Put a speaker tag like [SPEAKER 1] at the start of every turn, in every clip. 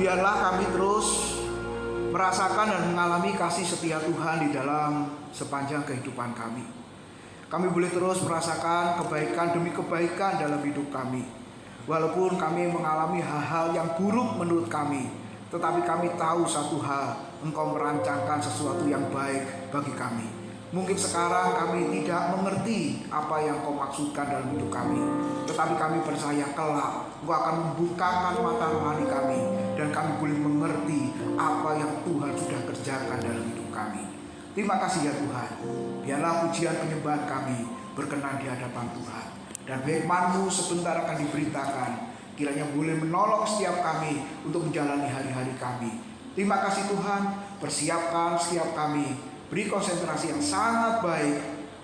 [SPEAKER 1] biarlah kami terus merasakan dan mengalami kasih setia Tuhan di dalam sepanjang kehidupan kami. Kami boleh terus merasakan kebaikan demi kebaikan dalam hidup kami. Walaupun kami mengalami hal-hal yang buruk menurut kami, tetapi kami tahu satu hal, Engkau merancangkan sesuatu yang baik bagi kami. Mungkin sekarang kami tidak mengerti apa yang Kau maksudkan dalam hidup kami, tetapi kami percaya kelak Engkau akan membukakan mata rohani kami, dan kami boleh mengerti apa yang Tuhan sudah kerjakan dalam hidup kami. Terima kasih ya Tuhan. Biarlah pujian penyembahan kami berkenan di hadapan Tuhan, dan firman-Mu sebentar akan diberitakan, kiranya boleh menolong setiap kami untuk menjalani hari-hari kami. Terima kasih Tuhan. Persiapkan setiap kami, beri konsentrasi yang sangat baik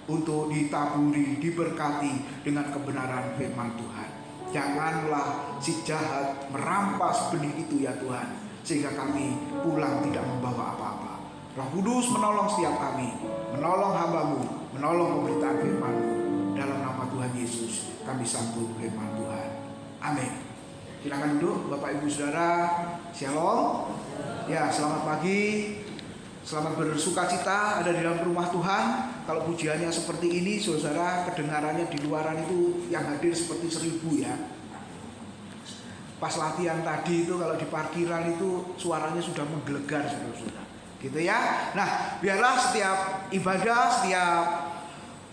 [SPEAKER 1] untuk ditaburi, diberkati dengan kebenaran firman Tuhan. Janganlah si jahat merampas benih itu ya Tuhan, sehingga kami pulang tidak membawa apa-apa. Roh Kudus menolong setiap kami, menolong hamba-Mu, menolong pemberitaan firman-Mu. Dalam nama Tuhan Yesus kami sambut firman Tuhan. Amin. Silakan duduk Bapak Ibu Saudara. Shalom. Ya, selamat pagi. Selamat bersukacita ada di dalam rumah Tuhan. Kalau pujiannya seperti ini, saudara, kedengarannya di luaran itu yang hadir seperti 1000 ya. Pas latihan tadi itu kalau di parkiran itu suaranya sudah menggelegar, saudara-saudara. Gitu ya. Nah, biarlah setiap ibadah, setiap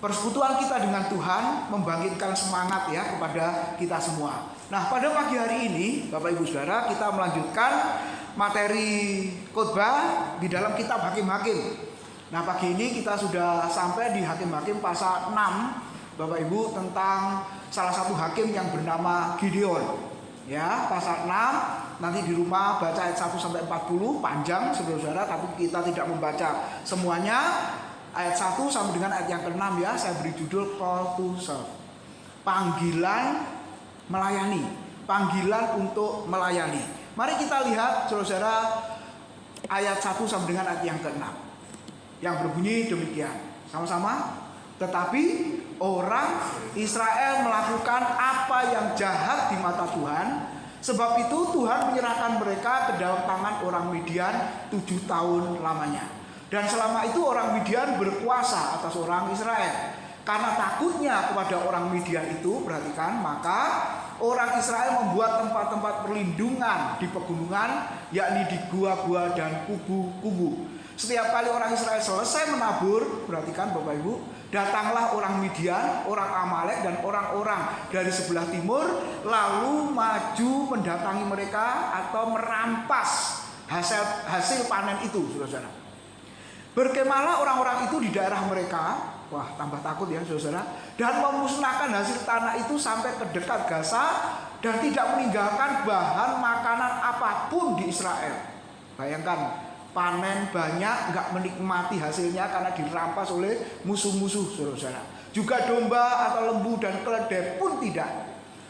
[SPEAKER 1] persekutuan kita dengan Tuhan membangkitkan semangat ya kepada kita semua. Nah, pada pagi hari ini, Bapak Ibu Saudara, kita melanjutkan materi khotbah di dalam kitab Hakim-Hakim. Nah, pagi ini kita sudah sampai di Hakim-Hakim pasal 6, Bapak Ibu, tentang salah satu hakim yang bernama Gideon. Ya, pasal 6, nanti di rumah baca ayat 1 sampai 40, panjang saudara-saudara, tapi kita tidak membaca semuanya. Ayat 1 sampai dengan ayat yang ke-6 ya, saya beri judul Call to Serve. Panggilan melayani, panggilan untuk melayani. Mari kita lihat saudara-saudara ayat 1 sampai dengan ayat yang ke-6 yang berbunyi demikian. Sama-sama. Tetapi orang Israel melakukan apa yang jahat di mata Tuhan, sebab itu Tuhan menyerahkan mereka ke dalam tangan orang Midian 7 tahun lamanya. Dan selama itu orang Midian berkuasa atas orang Israel. Karena takutnya kepada orang Midian itu, perhatikan, maka orang Israel membuat tempat-tempat perlindungan di pegunungan, yakni di gua-gua dan kubu-kubu. Setiap kali orang Israel selesai menabur, perhatikan Bapak Ibu, datanglah orang Midian, orang Amalek, dan orang-orang dari sebelah timur, lalu maju mendatangi mereka atau merampas hasil panen itu, saudara-saudara. Berkemahlah orang-orang itu di daerah mereka. Wah, tambah takut ya saudara. Dan memusnahkan hasil tanah itu sampai ke dekat Gaza, dan tidak meninggalkan bahan makanan apapun di Israel. Bayangkan, panen banyak, nggak menikmati hasilnya karena dirampas oleh musuh-musuh saudara. Juga domba atau lembu dan keledai pun tidak.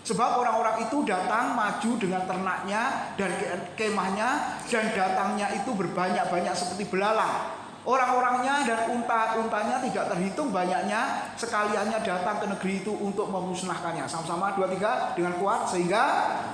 [SPEAKER 1] Sebab orang-orang itu datang maju dengan ternaknya dan kemahnya, dan datangnya itu berbanyak-banyak seperti belalang. Orang-orangnya dan unta-untanya tidak terhitung banyaknya, sekaliannya datang ke negeri itu untuk memusnahkannya. Sama-sama 2, 3 dengan kuat. Sehingga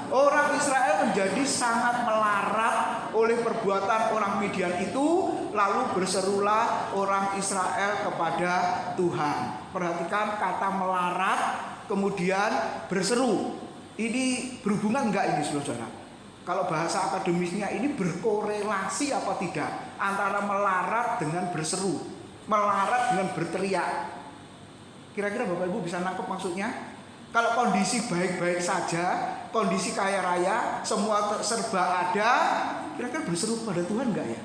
[SPEAKER 1] orang Israel menjadi sangat melarat oleh perbuatan orang Midian itu. Lalu berserulah orang Israel kepada Tuhan. Perhatikan kata melarat kemudian berseru. Ini berhubungan enggak ini saudara? Kalau bahasa akademisnya ini berkorelasi apa tidak antara melarat dengan berseru, melarat dengan berteriak. Kira-kira Bapak Ibu bisa nangkep maksudnya? Kalau kondisi baik-baik saja, kondisi kaya raya, semua serba ada, kira-kira berseru kepada Tuhan enggak ya?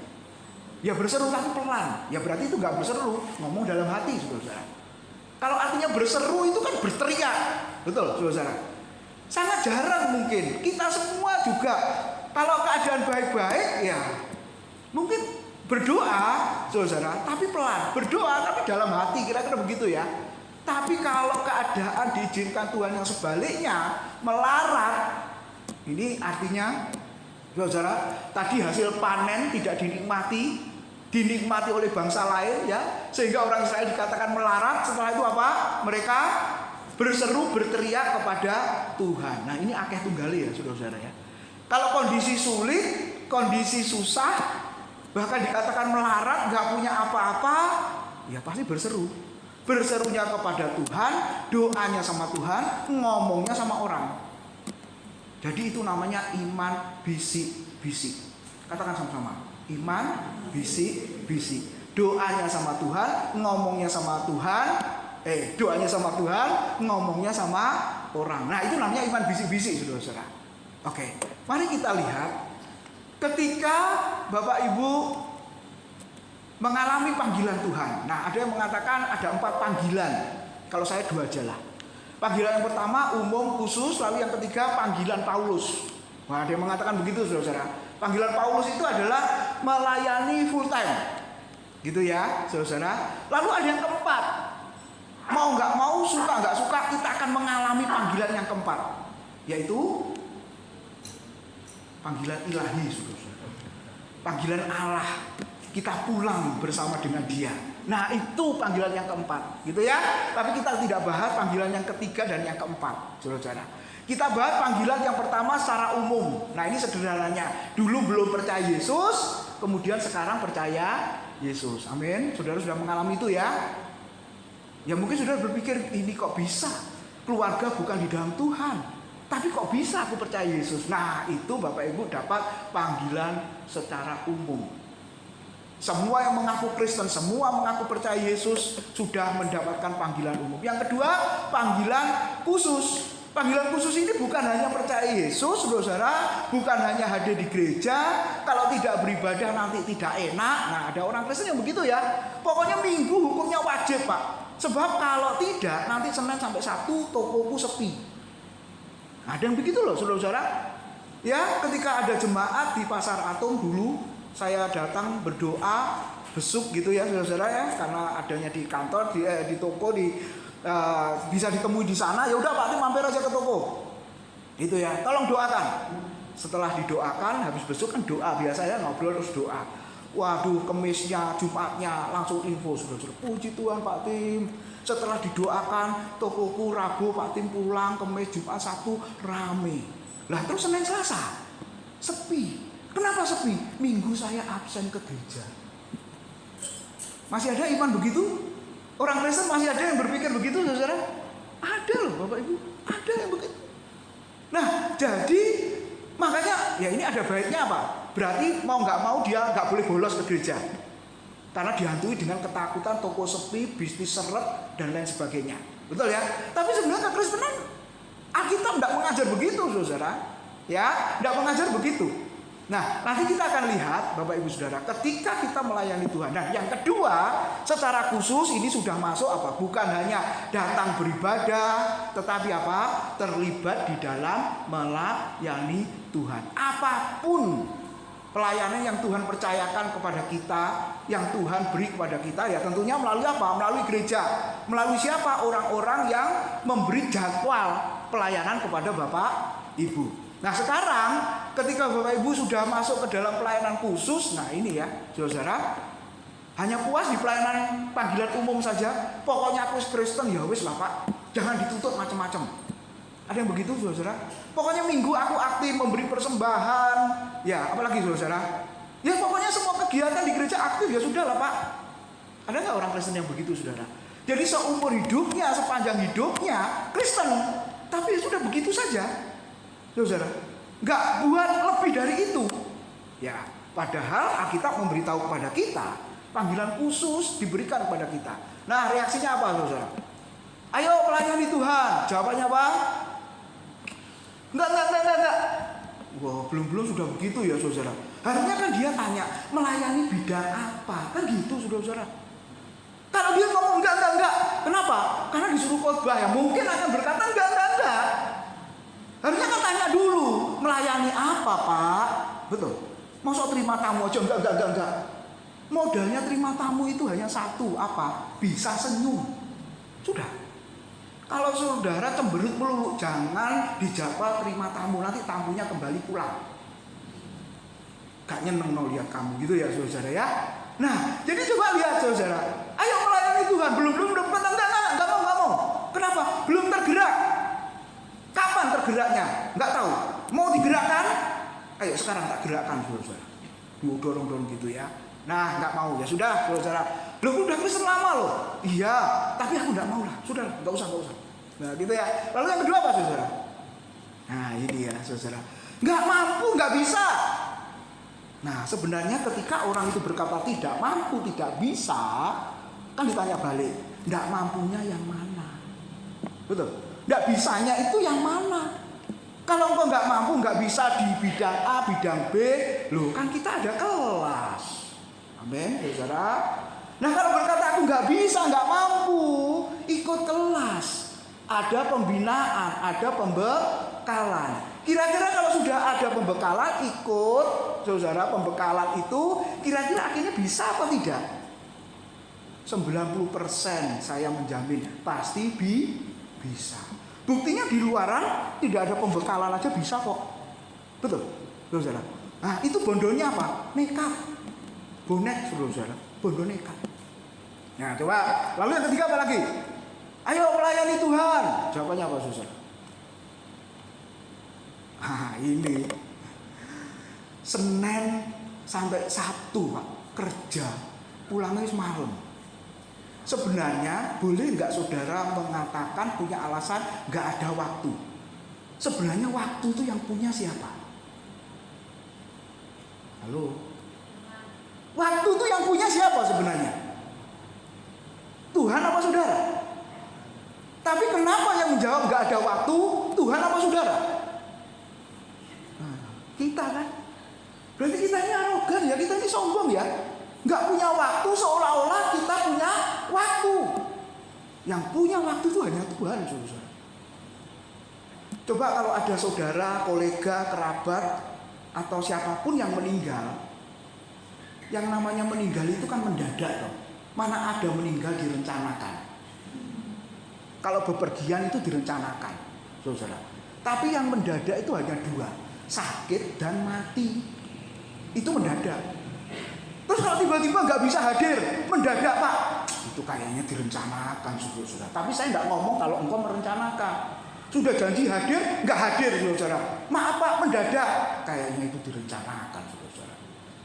[SPEAKER 1] Ya berseru tapi pelan. Ya berarti itu enggak berseru, ngomong dalam hati, saudara. Kalau artinya berseru itu kan berteriak, betul, saudara. Sangat jarang mungkin kita semua juga kalau keadaan baik-baik ya mungkin berdoa saudara, tapi pelan, berdoa tapi dalam hati, kira-kira begitu ya. Tapi kalau keadaan diizinkan Tuhan yang sebaliknya, melarat, ini artinya saudara, tadi hasil panen tidak dinikmati oleh bangsa lain ya, sehingga orang Israel dikatakan melarat. Setelah itu apa? Mereka berseru, berteriak kepada Tuhan. Nah, ini akeh tunggali ya saudara-saudara ya. Kalau kondisi sulit, kondisi susah, bahkan dikatakan melarat, gak punya apa-apa, ya pasti berseru. Berserunya kepada Tuhan, doanya sama Tuhan, ngomongnya sama orang. Jadi itu namanya iman bisik-bisik. Katakan sama-sama, iman bisik-bisik. Doanya sama Tuhan, ngomongnya sama Tuhan, doanya sama Tuhan, ngomongnya sama orang. Nah, itu namanya iman bisik-bisik, saudara-saudara. Oke, mari kita lihat ketika Bapak Ibu mengalami panggilan Tuhan. Nah, ada yang mengatakan ada 4 panggilan. Kalau saya 2 aja lah. Panggilan yang pertama umum khusus, lalu yang ketiga panggilan Paulus. Nah, ada yang mengatakan begitu, saudara-saudara. Panggilan Paulus itu adalah melayani full time. Gitu ya, saudara. Lalu ada yang keempat. Mau nggak mau, suka nggak suka, kita akan mengalami panggilan yang keempat, yaitu panggilan ilahi, saudara. Panggilan Allah. Kita pulang bersama dengan Dia. Nah, itu panggilan yang keempat, gitu ya. Tapi kita tidak bahas panggilan yang ketiga dan yang keempat, saudara. Kita bahas panggilan yang pertama secara umum. Nah, ini sederhananya. Dulu belum percaya Yesus, kemudian sekarang percaya Yesus. Amin. Saudara sudah mengalami itu ya. Ya mungkin saudara berpikir, ini kok bisa? Keluarga bukan di dalam Tuhan, tapi kok bisa aku percaya Yesus? Nah, itu Bapak Ibu dapat panggilan secara umum. Semua yang mengaku Kristen, semua mengaku percaya Yesus sudah mendapatkan panggilan umum. Yang kedua, panggilan khusus. Panggilan khusus ini bukan hanya percaya Yesus, saudara, bukan hanya hadir di gereja, kalau tidak beribadah nanti tidak enak. Nah, ada orang Kristen yang begitu ya. Pokoknya Minggu hukumnya wajib, Pak. Sebab kalau tidak, nanti Senin sampai Sabtu tokoku sepi. Nah, ada yang begitu loh, saudara-saudara. Ya, ketika ada jemaat di Pasar Atom dulu, saya datang berdoa, besuk gitu ya, saudara-saudara ya, karena adanya di kantor, di toko, bisa ditemui di sana. Ya udah Pak Tim mampir aja ke toko. Itu ya, tolong doakan. Setelah didoakan, habis besok kan doa biasa ya, ngobrol terus doa. Waduh, Kemisnya, Jumatnya langsung info, saudara-saudara. Puji Tuhan Pak Tim. Setelah didoakan, tokoku Rabu Pak Tim pulang, Kemis, Jumat, Sabtu rame. Lah terus Senin Selasa sepi. Kenapa sepi? Minggu saya absen ke gereja. Masih ada iman begitu? Orang Kristen masih ada yang berpikir begitu, saudara? Ada loh Bapak Ibu, ada yang begitu. Nah, jadi makanya ya ini ada baiknya apa? Berarti mau nggak mau dia nggak boleh bolos ke gereja, karena dihantui dengan ketakutan toko sepi, bisnis seret dan lain sebagainya. Betul ya? Tapi sebenarnya kekristenan Alkitab tidak mengajar begitu, saudara. Ya, tidak mengajar begitu. Nah, nanti kita akan lihat Bapak Ibu Saudara ketika kita melayani Tuhan. Dan yang kedua, secara khusus ini sudah masuk apa? Bukan hanya datang beribadah, tetapi apa? Terlibat di dalam melayani Tuhan. Apapun pelayanan yang Tuhan percayakan kepada kita, yang Tuhan beri kepada kita, ya tentunya melalui apa? Melalui gereja. Melalui siapa? Orang-orang yang memberi jadwal pelayanan kepada Bapak Ibu. Nah, sekarang ketika Bapak Ibu sudah masuk ke dalam pelayanan khusus, nah ini ya, saudara, hanya puas di pelayanan panggilan umum saja. Pokoknya aku Kristen, ya wis lah Pak, jangan dituntut macam-macam. Ada yang begitu, saudara? Pokoknya Minggu aku aktif memberi persembahan, ya apalagi saudara? Ya pokoknya semua kegiatan di gereja aktif, ya sudah lah Pak. Ada nggak orang Kristen yang begitu, saudara? Jadi seumur hidupnya, sepanjang hidupnya Kristen, tapi sudah begitu saja. Saudara, nggak buat lebih dari itu. Ya, padahal Alkitab memberitahu kepada kita, panggilan khusus diberikan kepada kita. Nah, reaksinya apa, saudara? Ayo melayani Tuhan. Jawabannya apa? Enggak. Wah, belum sudah begitu ya, saudara. Harusnya kan dia tanya, melayani bidang apa? Kan gitu, saudara. Kalau dia ngomong enggak. Kenapa? Karena disuruh khotbah, ya mungkin akan berkata enggak. Harusnya kan tanya dulu, melayani apa Pak? Betul. Masa terima tamu aja? Enggak. Modalnya terima tamu itu hanya satu, apa? Bisa senyum. Sudah. Kalau saudara cemberut melulu, jangan dijadwal terima tamu, nanti tamunya kembali pulang. Gak nyeneng no lihat kamu gitu ya, saudara ya. Nah, jadi coba lihat saudara. Ayo melayani Tuhan, belum enggak mau. Kenapa? Belum tergerak. Kapan tergeraknya? Enggak tahu. Mau digerakkan? Ayo sekarang tak gerakkan, saudara. Dorong gitu ya. Nah, enggak mau. Ya sudah, saudara. Loh, udah Kristen lama loh. Iya, tapi aku enggak mau lah. Sudah, enggak usah. Nah, gitu ya. Lalu yang kedua apa, saudara? Nah, ini ya, saudara. Enggak mampu, enggak bisa. Nah, sebenarnya ketika orang itu berkata tidak mampu, tidak bisa, kan ditanya balik, tidak mampunya yang mana? Betul? Tidak bisanya itu yang mana? Kalau engkau nggak mampu, nggak bisa di bidang A, bidang B, loh kan kita ada kelas. Amin, saudara. Nah, kalau berkata aku nggak bisa, nggak mampu, ikut kelas. Ada pembinaan, ada pembekalan. Kira-kira kalau sudah ada pembekalan, ikut, saudara, pembekalan itu kira-kira akhirnya bisa apa tidak? 90% saya menjamin pasti bisa. Buktinya di luaran tidak ada pembekalan aja bisa kok. Betul, saudara. Nah, itu bondonya apa? Nekat. Bonek, saudara. Bondo nekat. Nah, coba. Lalu yang ketiga apa lagi? Ayo melayani Tuhan. Jawabannya apa, saudara? Ini Senin sampai Sabtu, Pak, kerja. Pulangnya malam. Sebenarnya boleh nggak saudara mengatakan punya alasan nggak ada waktu? Sebenarnya waktu itu yang punya siapa? Halo? Waktu itu yang punya siapa sebenarnya? Tuhan apa saudara? Tapi kenapa yang menjawab nggak ada waktu? Tuhan apa saudara? Nah, kita kan? Berarti kita ini arogan ya, kita ini sombong ya. Nggak punya waktu seolah-olah kita punya waktu. Yang punya waktu itu hanya Tuhan, saudara. Coba kalau ada saudara, kolega, kerabat, atau siapapun yang meninggal. Yang namanya meninggal itu kan mendadak loh. Mana ada meninggal direncanakan. Kalau bepergian itu direncanakan, saudara. Tapi yang mendadak itu hanya dua, sakit dan mati. Itu mendadak. Terus kalau tiba-tiba nggak bisa hadir, mendadak Pak, itu kayaknya direncanakan, saudara. Tapi saya nggak ngomong kalau engkau merencanakan. Sudah janji hadir, nggak hadir, saudara. Maaf Pak, mendadak. Kayaknya itu direncanakan, saudara.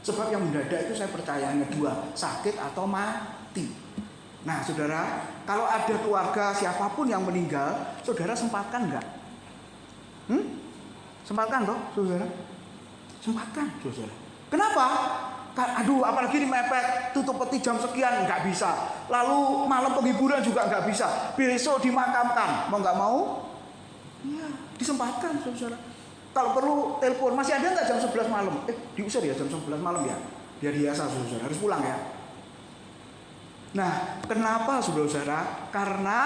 [SPEAKER 1] Sebab yang mendadak itu saya percaya hanya dua, sakit atau mati. Nah, saudara, kalau ada keluarga siapapun yang meninggal, saudara sempatkan nggak? Sempatkan toh, saudara? Sempatkan, saudara. Kenapa? Aduh, apalagi ini mepet, tutup peti jam sekian, nggak bisa. Lalu malam penghiburan juga nggak bisa. Besok dimakamkan, mau nggak mau? Iya, disempatkan, saudara. Kalau perlu telepon, masih ada nggak jam 11 malam? Diusir ya jam 11 malam ya. Biar biasa, saudara, harus pulang ya. Nah, kenapa, saudara? Karena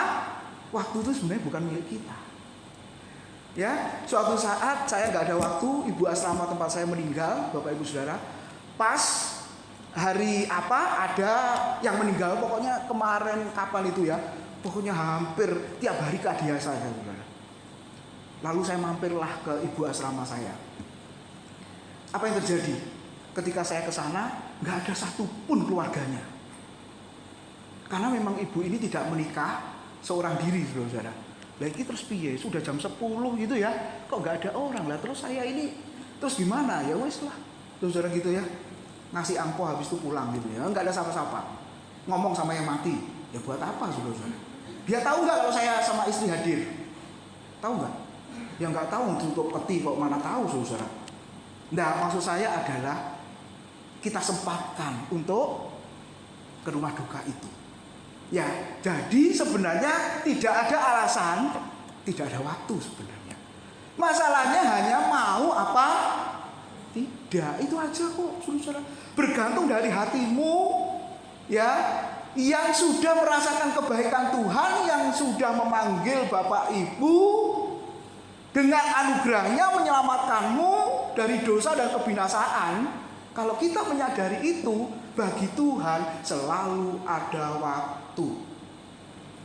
[SPEAKER 1] waktu itu sebenarnya bukan milik kita. Ya, suatu saat saya nggak ada waktu, ibu asrama tempat saya meninggal, Bapak Ibu Saudara. Pas hari apa ada yang meninggal, pokoknya kemarin kapan itu ya, pokoknya hampir tiap hari keadilan saya, saudara. Lalu saya mampirlah ke ibu asrama saya. Apa yang terjadi? Ketika saya ke sana, nggak ada satupun keluarganya. Karena memang ibu ini tidak menikah seorang diri, saudara. Lagi terus piye? Sudah jam 10 gitu ya, kok nggak ada orang lah. Terus saya ini terus gimana? Ya wes lah, saudara gitu ya. Ngasih angpau habis itu pulang gitu ya, nggak ada sapa-sapa. Ngomong sama yang mati, ya buat apa, saudara? Dia tahu nggak kalau saya sama istri hadir? Tahu nggak? Yang nggak tahu tutup peti kok mana tahu, saudara. Nah, maksud saya adalah kita sempatkan untuk ke rumah duka itu. Ya, jadi sebenarnya tidak ada alasan, tidak ada waktu sebenarnya. Masalahnya hanya mau apa? Tidak, itu aja kok, saudara. Bergantung dari hatimu, ya, yang sudah merasakan kebaikan Tuhan, yang sudah memanggil Bapak Ibu dengan anugerahnya menyelamatkanmu dari dosa dan kebinasaan. Kalau kita menyadari itu, bagi Tuhan selalu ada waktu.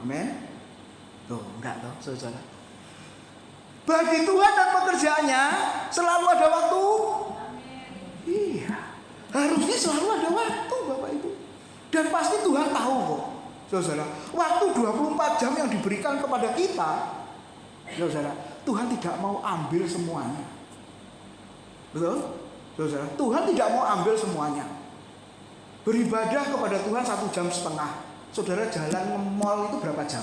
[SPEAKER 1] Amin. Tuh, enggak toh, saudara. Bagi Tuhan dan pekerjaannya selalu ada waktu. Iya, harusnya selalu ada waktu, Bapak Ibu. Dan pasti Tuhan tahu kok, saudara. Waktu 24 jam yang diberikan kepada kita, saudara, Tuhan tidak mau ambil semuanya. Betul? Saudara, Tuhan tidak mau ambil semuanya. Beribadah kepada Tuhan 1,5 jam. Saudara jalan nge-mall itu berapa jam?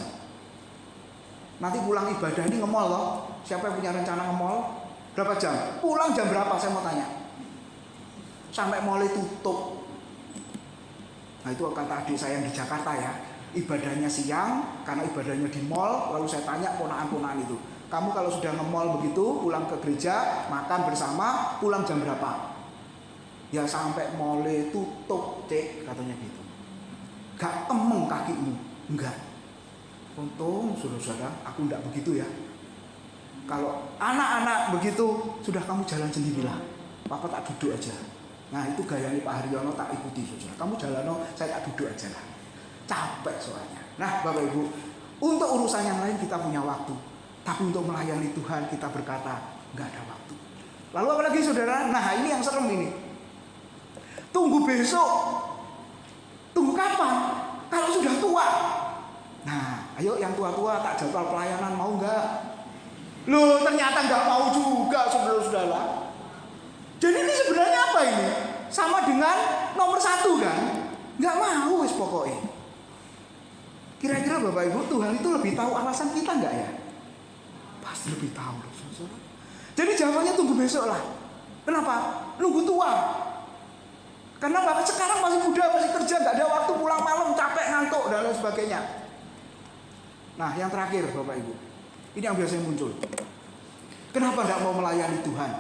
[SPEAKER 1] Nanti pulang ibadah ini nge-mall loh. Siapa yang punya rencana nge-mall? Berapa jam? Pulang jam berapa, saya mau tanya? sampai mulai tutup. Nah itu kata adik saya yang di Jakarta ya, ibadahnya siang karena ibadahnya di mall. Lalu saya tanya ponakan-ponakan itu, kamu kalau sudah nge-mall begitu pulang ke gereja makan bersama, pulang jam berapa? Ya sampai mulai tutup cek, katanya gitu. Gak temeng kakimu? Enggak. Untung saudara-saudara aku enggak begitu ya. Kalau anak-anak begitu, sudah kamu jalan sendirilah, papa tak duduk aja. Nah itu gayanya Pak Haryono tak ikuti saudara. Kamu jalan, saya tak duduk aja lah. Capek soalnya. Nah Bapak Ibu, untuk urusan yang lain kita punya waktu, tapi untuk melayani Tuhan kita berkata nggak ada waktu. Lalu apa lagi saudara? Nah ini yang serem ini. Tunggu besok. Tunggu kapan? Kalau sudah tua. Nah ayo yang tua-tua tak jadwal pelayanan, mau nggak? Loh ternyata nggak mau juga saudara-saudara. Jadi ini sebenarnya apa ini? Sama dengan nomor 1 kan? Nggak mau wis pokoknya. Kira-kira Bapak Ibu, Tuhan itu lebih tahu alasan kita nggak ya? Pasti lebih tahu saudara. Jadi jawabannya tunggu besok lah. Kenapa? Nunggu tua. Karena Bapak sekarang masih muda, masih kerja, nggak ada waktu, pulang malam capek, ngantuk dan lain sebagainya. Nah yang terakhir Bapak Ibu, ini yang biasanya muncul. Kenapa nggak mau melayani Tuhan?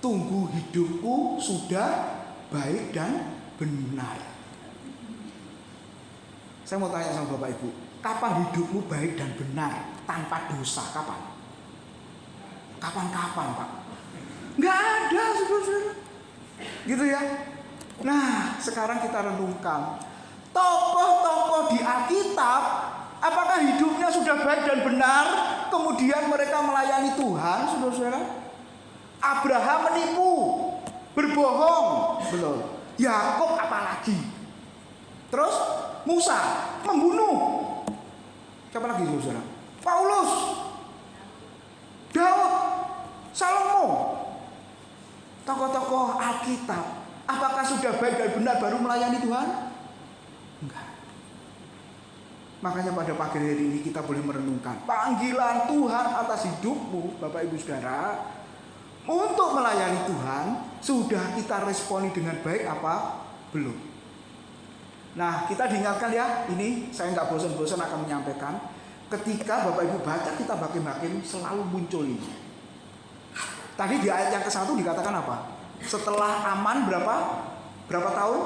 [SPEAKER 1] Tunggu hidupku sudah baik dan benar. Saya mau tanya sama Bapak Ibu, kapan hidupmu baik dan benar tanpa dosa? Kapan? Kapan-kapan Pak? Nggak ada saudara-saudara. Gitu ya. Nah sekarang kita renungkan tokoh-tokoh di Alkitab, apakah hidupnya sudah baik dan benar kemudian mereka melayani Tuhan saudara-saudara? Abraham menipu, berbohong, betul. Yakub apalagi. Terus Musa membunuh. Siapa lagi saudara? Paulus, Daud, Salomo. Tokoh-tokoh Alkitab, apakah sudah baik dan benar baru melayani Tuhan? Enggak. Makanya pada pagi hari ini kita boleh merenungkan panggilan Tuhan atas hidupmu Bapak Ibu Saudara. Untuk melayani Tuhan, sudah kita responi dengan baik apa? Belum. Nah, kita diingatkan ya, ini saya nggak bosan-bosan akan menyampaikan. Ketika Bapak Ibu baca kita makin-makin selalu muncul ini. Tadi di ayat yang ke-1 dikatakan apa? Setelah aman berapa tahun?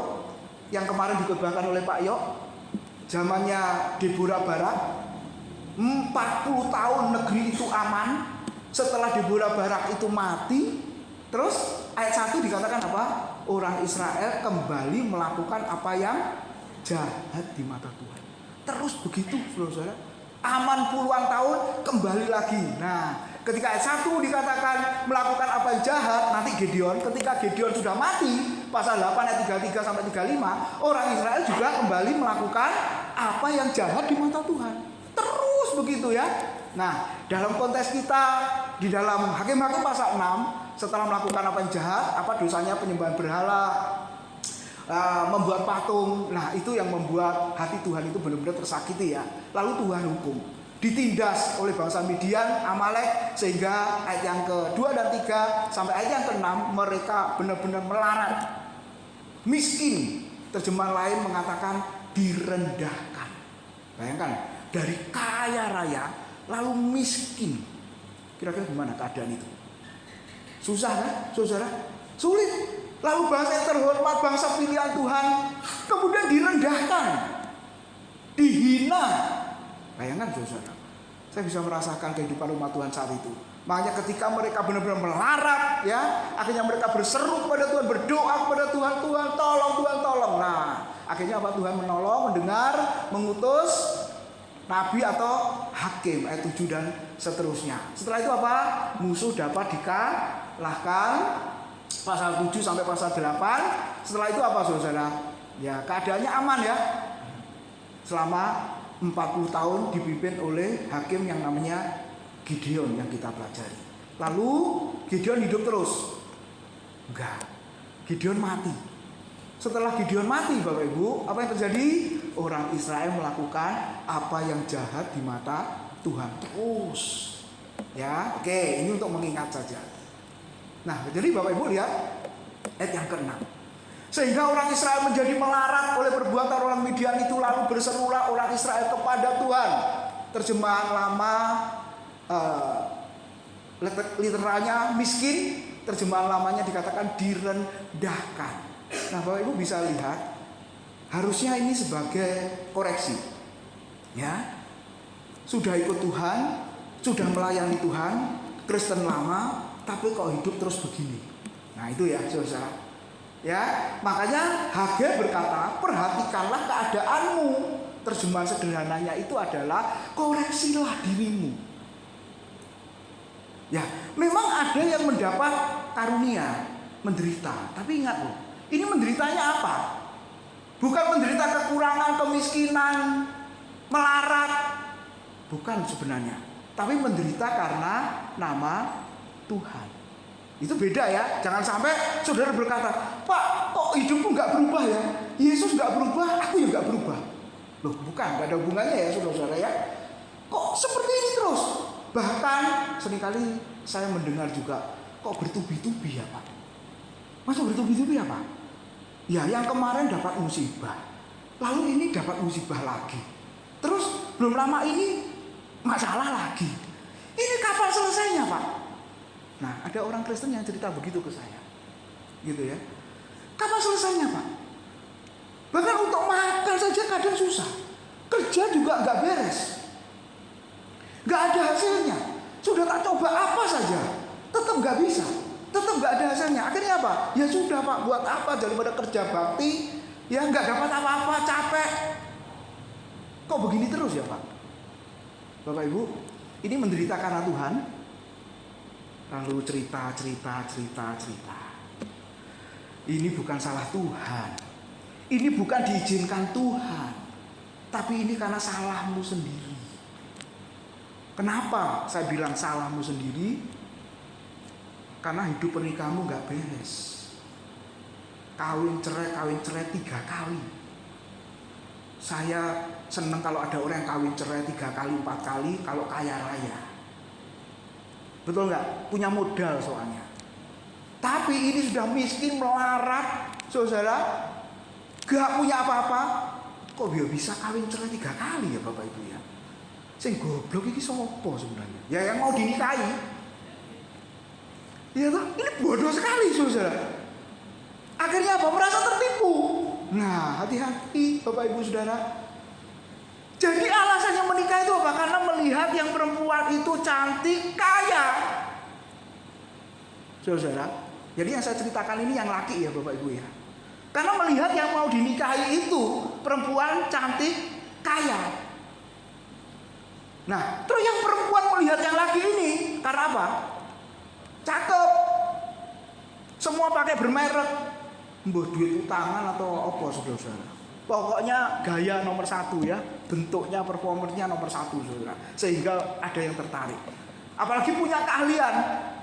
[SPEAKER 1] Yang kemarin dikotbahkan oleh Pak Yok, zamannya Deborah Barak, 40 tahun negeri itu aman. Setelah Deborah Barak itu mati, terus ayat 1 dikatakan apa? Orang Israel kembali melakukan apa yang jahat di mata Tuhan. Terus begitu saudara-saudara. Aman puluhan tahun kembali lagi. Nah ketika ayat 1 dikatakan melakukan apa yang jahat, nanti Gideon, ketika Gideon sudah mati, pasal 8 ayat 33 sampai 35, orang Israel juga kembali melakukan apa yang jahat di mata Tuhan. Terus begitu ya. Nah dalam konteks kita di dalam Hakim-Hakim pasal 6, setelah melakukan apa yang jahat, apa dosanya? Penyembahan berhala, membuat patung. Nah itu yang membuat hati Tuhan itu benar-benar tersakiti ya. Lalu Tuhan hukum, ditindas oleh bangsa Midian, Amalek, sehingga ayat yang ke-2 dan 3 sampai ayat yang ke-6 mereka benar-benar melarat, miskin. Terjemahan lain mengatakan direndahkan. Bayangkan dari kaya raya lalu miskin. Kira-kira gimana keadaan itu? Susah kan saudara? Sulit. Lalu bangsa yang terhormat, bangsa pilihan Tuhan, kemudian direndahkan, dihina. Bayangkan saudara, saya bisa merasakan kehidupan umat Tuhan saat itu. Makanya ketika mereka benar-benar melarat ya, akhirnya mereka berseru kepada Tuhan, berdoa kepada Tuhan, Tuhan tolong, Tuhan tolong. Nah akhirnya apa? Tuhan menolong, mendengar, mengutus nabi atau hakim, ayat 7 dan seterusnya. Setelah itu apa? Musuh dapat dikalahkan, pasal 7 sampai pasal 8. Setelah itu apa saudara? Ya keadaannya aman ya. Selama 40 tahun dipimpin oleh hakim yang namanya Gideon yang kita pelajari. Lalu Gideon hidup terus? Enggak. Gideon mati. Setelah Gideon mati Bapak Ibu, apa yang terjadi? Orang Israel melakukan apa yang jahat di mata Tuhan terus. Ya, oke, ini untuk mengingat saja. Nah, jadi Bapak Ibu lihat ayat yang ke-6. Sehingga orang Israel menjadi melarat oleh perbuatan orang Midian itu, lalu berserulah orang Israel kepada Tuhan. Terjemahan lama literalnya miskin, terjemahan lamanya dikatakan direndahkan. Nah, Bapak Ibu bisa lihat, harusnya ini sebagai koreksi. Ya. Sudah ikut Tuhan, sudah melayani Tuhan, Kristen lama, tapi kok hidup terus begini. Nah, itu ya, Saudara. Ya, makanya Hagai berkata, perhatikanlah keadaanmu. Terjemahan sederhananya itu adalah koreksilah dirimu. Ya, memang ada yang mendapat karunia menderita, tapi ingat loh, ini menderitanya apa? Bukan menderita kekurangan, kemiskinan, melarat, bukan sebenarnya, tapi menderita karena nama Tuhan. Itu beda ya. Jangan sampai saudara berkata, Pak, kok hidupku gak berubah ya? Yesus gak berubah, aku juga gak berubah. Loh, bukan, gak ada hubungannya ya saudara-saudara ya. Kok seperti ini terus? Bahkan seringkali saya mendengar juga, kok bertubi-tubi ya Pak? Masa bertubi-tubi ya Pak? Ya, yang kemarin dapat musibah, lalu ini dapat musibah lagi, terus belum lama ini masalah lagi. Ini kapan selesainya Pak? Nah, ada orang Kristen yang cerita begitu ke saya, gitu ya. Kapan selesainya Pak? Bahkan untuk makan saja kadang susah, kerja juga nggak beres, nggak ada hasilnya. Sudah tak coba apa saja, tetap nggak bisa, tetap nggak ada hasilnya. Akhirnya apa? Ya sudah Pak, buat apa daripada kerja bakti, ya nggak dapat apa-apa, capek. Kok begini terus ya Pak? Bapak Ibu, ini menderita karena Tuhan. Lalu cerita. Ini bukan salah Tuhan. Ini bukan diizinkan Tuhan. Tapi ini karena salahmu sendiri. Kenapa saya bilang salahmu sendiri? Karena hidup pernikahanmu gak beres. Kawin cerai 3 kali. Saya senang kalau ada orang yang kawin cerai 3 kali, 4 kali, kalau kaya raya. Betul nggak? Punya modal soalnya. Tapi ini sudah miskin, melarat, saudara, gak punya apa-apa. Kok dia bisa kawin cerai 3 kali ya Bapak Ibu ya? Sing goblok ini sopo sebenarnya? Ya yang mau dinikahi. Ya toh, ini bodoh sekali saudara. Akhirnya apa? Merasa tertipu. Nah, hati-hati Bapak Ibu Saudara. Jadi alasannya menikah itu apa? Karena melihat yang perempuan itu cantik, kaya. Saudara, jadi yang saya ceritakan ini yang laki ya Bapak Ibu ya. Karena melihat yang mau dinikahi itu perempuan cantik, kaya. Nah, terus yang perempuan melihat yang laki ini karena apa? Cakep. Semua pakai bermerek. Mbah duit utangan atau apa saudara-saudara. Pokoknya gaya nomor 1 ya, bentuknya, performernya nomor 1 saudara. Sehingga ada yang tertarik. Apalagi punya keahlian.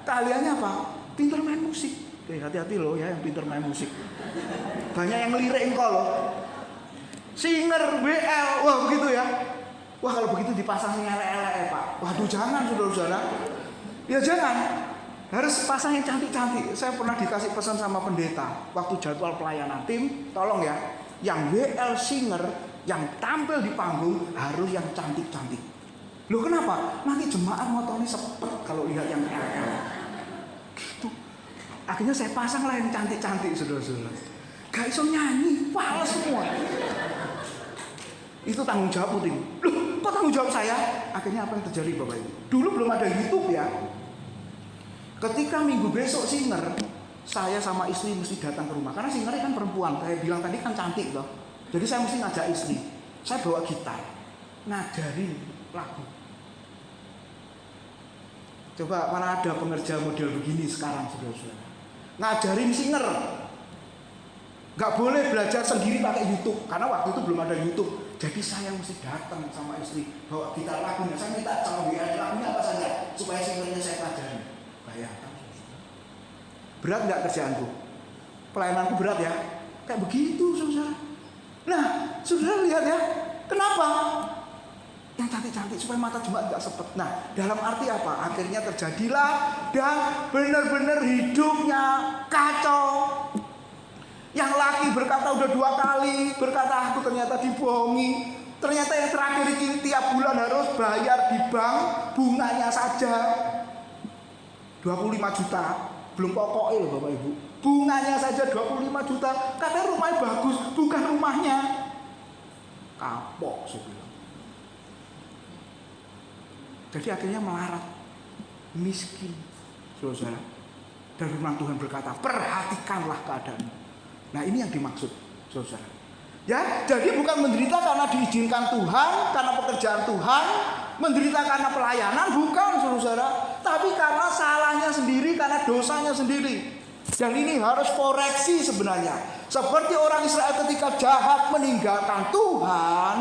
[SPEAKER 1] Keahliannya apa? Pintar main musik. Hati-hati loh ya yang pintar main musik. Banyak yang ngelirik engkau loh. Singer, BL, wah begitu ya. Wah kalau begitu dipasang elek-elek Pak. Waduh jangan saudara-saudara. Ya jangan. Harus pasang yang cantik-cantik. Saya pernah dikasih pesan sama pendeta waktu jadwal pelayanan tim, tolong ya, yang WL singer yang tampil di panggung harus yang cantik-cantik. Loh kenapa? Nanti jemaat motornya sepet kalau lihat yang LL. Gitu. Akhirnya saya pasang lah yang cantik-cantik saudara-saudara. Gak iso nyanyi, fals semua. Itu tanggung jawab penting. Loh, kok tanggung jawab saya? Akhirnya apa yang terjadi Bapak Ibu? Dulu belum ada YouTube ya. Ketika minggu besok singer, saya sama istri mesti datang ke rumah. Karena singernya kan perempuan, saya bilang tadi kan cantik loh. Jadi saya mesti ngajak istri. Saya bawa gitar, ngajarin lagu. Coba mana ada pengerja model begini sekarang saudara-saudara. Ngajarin singer. Gak boleh belajar sendiri pakai YouTube. Karena waktu itu belum ada YouTube. Jadi saya mesti datang sama istri, bawa gitar lagunya. Saya minta sama WA lagunya apa saja, supaya singernya saya pelajari. Bayangkan. Berat nggak kerjaanku? Pelayananku berat ya? Kayak begitu saudara. Nah saudara lihat ya, kenapa? Yang cantik-cantik supaya mata jemaat nggak sepet. Nah dalam arti apa? Akhirnya terjadilah dan benar-benar hidupnya kacau. Yang laki berkata udah 2 kali, berkata aku ternyata dibohongi. Ternyata yang terakhir ini tiap bulan harus bayar di bank bunganya saja 25 juta. Belum pokoknya loh Bapak Ibu. Bunganya saja 25 juta. Katanya rumahnya bagus, bukan rumahnya. Kapok saya bilang. Jadi akhirnya melarat, miskin, saudara. Dan firman Tuhan berkata, perhatikanlah keadaanmu. Nah ini yang dimaksud, saudara. Ya, jadi bukan menderita karena diizinkan Tuhan, karena pekerjaan Tuhan, menderita karena pelayanan, bukan, saudara. Tapi karena salahnya sendiri, karena dosanya sendiri. Dan ini harus koreksi sebenarnya. Seperti orang Israel ketika jahat meninggalkan Tuhan,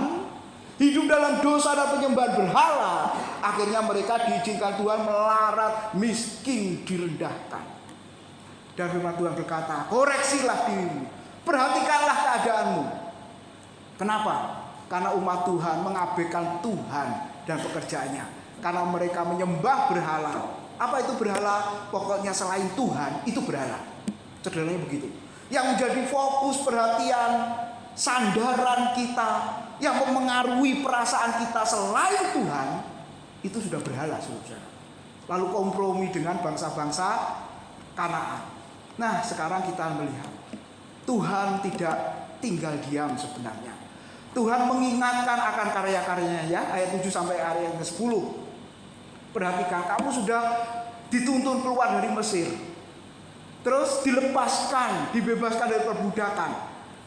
[SPEAKER 1] hidup dalam dosa dan penyembahan berhala, akhirnya mereka diizinkan Tuhan melarat, miskin, direndahkan. Dan firman Tuhan berkata, koreksilah dirimu, perhatikanlah keadaanmu. Kenapa? Karena umat Tuhan mengabaikan Tuhan dan pekerjaannya. Karena mereka menyembah berhala. Apa itu berhala? Pokoknya selain Tuhan itu berhala. Sederhananya begitu. Yang menjadi fokus perhatian, sandaran kita, yang memengaruhi perasaan kita selain Tuhan, itu sudah berhala, saudara. Lalu kompromi dengan bangsa-bangsa Kanaan. Nah, sekarang kita melihat Tuhan tidak tinggal diam sebenarnya. Tuhan mengingatkan akan karya-karyanya, ya, ayat 7 sampai ayat 10. Perhatikan, kamu sudah dituntun keluar dari Mesir. Terus dilepaskan, dibebaskan dari perbudakan.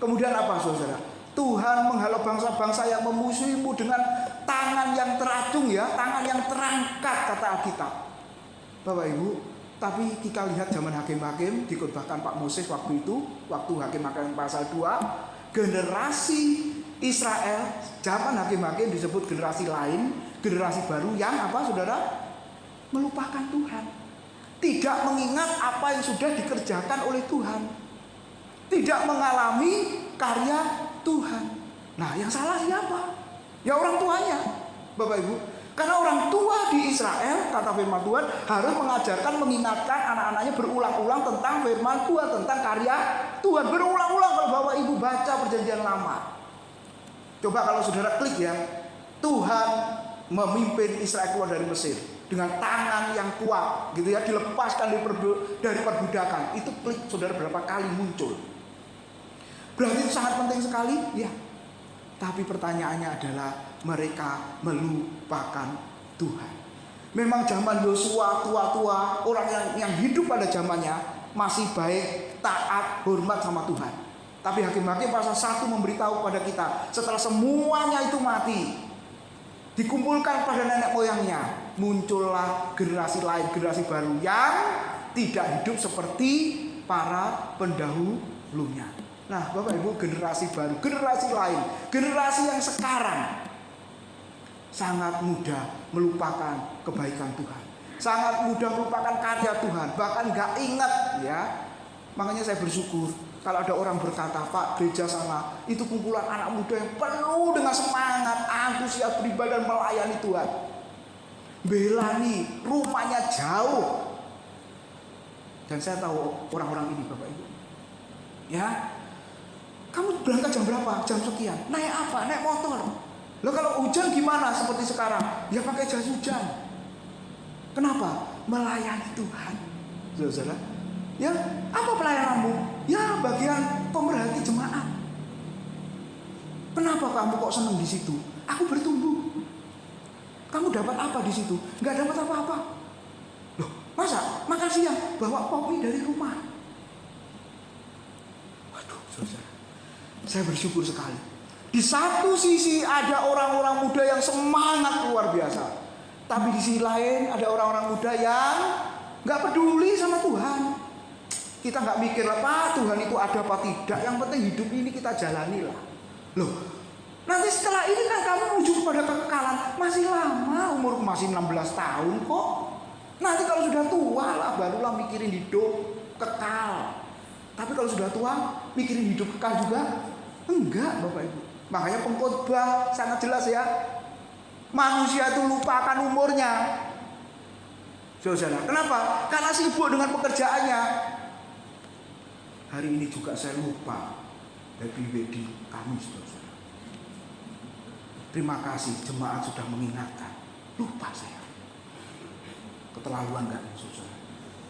[SPEAKER 1] Kemudian apa, saudara? Tuhan menghalau bangsa-bangsa yang memusuhimu dengan tangan yang teracung, ya, tangan yang terangkat, kata Alkitab. Bapak Ibu, tapi kita lihat zaman hakim-hakim, dikhotbahkan Pak Moses waktu itu, waktu hakim-hakim pasal 2, generasi Israel, zaman hakim-hakim disebut generasi lain, generasi baru yang apa, saudara? Melupakan Tuhan. Tidak mengingat apa yang sudah dikerjakan oleh Tuhan. Tidak mengalami karya Tuhan. Nah, yang salah siapa? Ya orang tuanya, Bapak Ibu. Karena orang tua di Israel, kata firman Tuhan, harus mengajarkan, mengingatkan anak-anaknya berulang-ulang tentang firman Tuhan, tentang karya Tuhan. Berulang-ulang kalau Bapak Ibu baca perjanjian lama. Coba kalau saudara klik ya, Tuhan memimpin Israel keluar dari Mesir dengan tangan yang kuat, gitu ya, dilepaskan dari perbudakan. Itu klik saudara berapa kali muncul. Berarti itu sangat penting sekali, ya. Tapi pertanyaannya adalah mereka melupakan Tuhan. Memang zaman Yosua tua-tua, orang yang hidup pada zamannya masih baik, taat, hormat sama Tuhan. Tapi hakim-hakim pasal 1 memberitahu kepada kita, setelah semuanya itu mati, dikumpulkan pada nenek moyangnya, muncullah generasi lain, generasi baru yang tidak hidup seperti para pendahulunya. Nah, Bapak Ibu, generasi baru, generasi lain, generasi yang sekarang sangat mudah melupakan kebaikan Tuhan, sangat mudah melupakan karya Tuhan, bahkan gak ingat, ya. Makanya saya bersyukur kalau ada orang berkata, Pak, gereja sana itu kumpulan anak muda yang penuh dengan semangat, antusias beribadah dan melayani Tuhan. Bela nih, rumahnya jauh. Dan saya tahu orang-orang ini, Bapak Ibu. Ya, kamu berangkat jam berapa? Jam sekian. Naik apa? Naik motor. Loh, kalau hujan gimana? Seperti sekarang, ya pakai jas hujan. Kenapa? Melayani Tuhan. Saudara, ya, apa pelayananmu? Ya, bagian pemerhati jemaat. Kenapa kamu kok senang di situ? Aku bertumbuh. Kamu dapat apa di situ? Nggak dapat apa-apa. Loh, masa makan siang bawa kopi dari rumah? Waduh, saudara, saya bersyukur sekali. Di satu sisi ada orang-orang muda yang semangat luar biasa, tapi di sisi lain ada orang-orang muda yang nggak peduli sama Tuhan. Kita nggak mikir apa Tuhan itu ada apa tidak. Yang penting hidup ini kita jalani lah. Loh, nanti setelah ini kan kamu menuju kepada kekekalan. Masih lama, umurku masih 16 tahun kok. Nanti kalau sudah tua lah barulah mikirin hidup kekal. Tapi kalau sudah tua mikirin hidup kekal juga? Enggak, Bapak Ibu. Makanya pengkhotbah sangat jelas ya. Manusia itu lupakan umurnya. Saudara, kenapa? Karena sibuk dengan pekerjaannya. hari ini juga saya lupa happy wedding kami, saudara. Terima kasih jemaat sudah mengingatkan. Lupa saya. Keterlaluan enggak, saudara?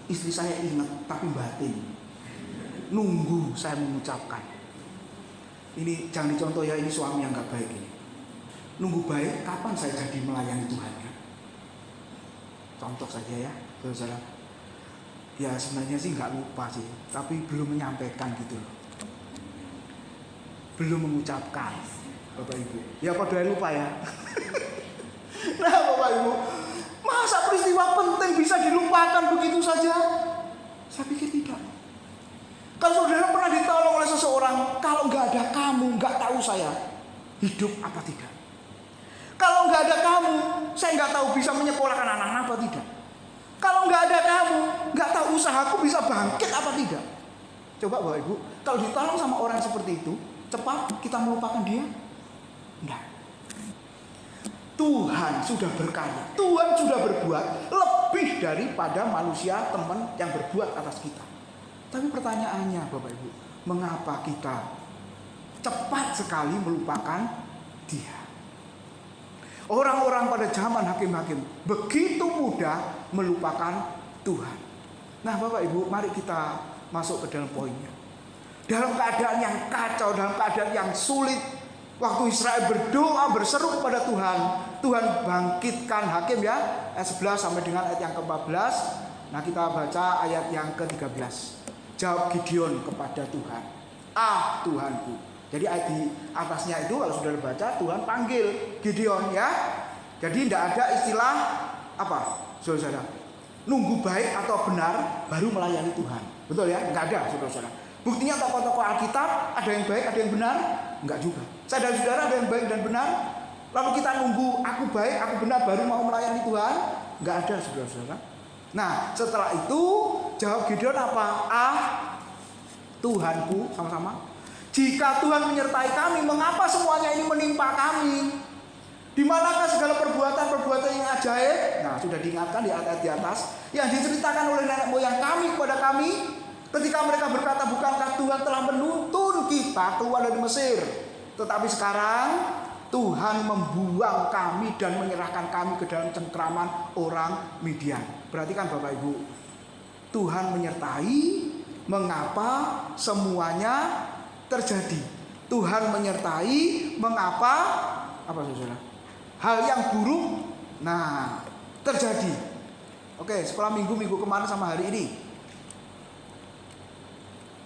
[SPEAKER 1] Istri saya ingat tapi batin. Nunggu saya mengucapkan. Ini jangan dicontoh ya, ini suami yang enggak baik ini. Nunggu baik kapan saya jadi melayani Tuhan ya? Contoh saja ya, saudara. Ya sebenarnya sih nggak lupa sih, tapi belum menyampaikan gitu loh. Belum mengucapkan, Bapak Ibu. Ya pada lupa ya. Nah Bapak Ibu, masa peristiwa penting bisa dilupakan begitu saja? Saya pikir tidak. Kalau saudara pernah ditolong oleh seseorang, kalau nggak ada kamu, nggak tahu saya hidup apa tidak. Kalau nggak ada kamu, saya nggak tahu bisa menyekolahkan anak-anak apa tidak. Kalau nggak ada kamu, nggak tahu usahaku bisa bangkit apa tidak. Coba Bapak Ibu, kalau ditolong sama orang seperti itu, cepat kita melupakan dia? Enggak. Tuhan sudah berkarya, Tuhan sudah berbuat lebih daripada manusia teman yang berbuat atas kita. Tapi pertanyaannya Bapak Ibu, mengapa kita cepat sekali melupakan dia? Orang-orang pada zaman hakim-hakim begitu mudah melupakan Tuhan. Nah Bapak Ibu, mari kita masuk ke dalam poinnya. Dalam keadaan yang kacau, dalam keadaan yang sulit, waktu Israel berdoa berseru kepada Tuhan, Tuhan bangkitkan hakim ya, ayat 11 sampai dengan ayat yang ke-14. Nah kita baca ayat yang ke-13. Jawab Gideon kepada Tuhan, "Ah Tuhanku." Jadi ayat di atasnya itu kalau sudah dibaca, Tuhan panggil Gideon ya. Jadi tidak ada istilah apa, saudara, nunggu baik atau benar baru melayani Tuhan. Betul ya? Enggak ada, saudara. Buktinya tokoh-tokoh Alkitab ada yang baik, ada yang benar? Enggak juga. Saudara-saudara ada yang baik dan benar? Lalu kita nunggu aku baik, aku benar baru mau melayani Tuhan? Enggak ada, saudara-saudara. Nah, setelah itu jawab Gideon apa? Ah, Tuhanku, sama-sama. Jika Tuhan menyertai kami, mengapa semuanya ini menimpa kami? Di manakah segala perbuatan-perbuatan yang ajaib? Nah, sudah diingatkan di ayat di atas yang diceritakan oleh nenek moyang kami kepada kami ketika mereka berkata, bukankah Tuhan telah menuntun kita keluar dari Mesir? Tetapi sekarang Tuhan membuang kami dan menyerahkan kami ke dalam cengkraman orang Midian. Berarti kan Bapak Ibu, Tuhan menyertai, mengapa semuanya terjadi? Tuhan menyertai, mengapa apa saudara? Hal yang buruk nah terjadi. Oke, sekolah minggu kemarin sama hari ini.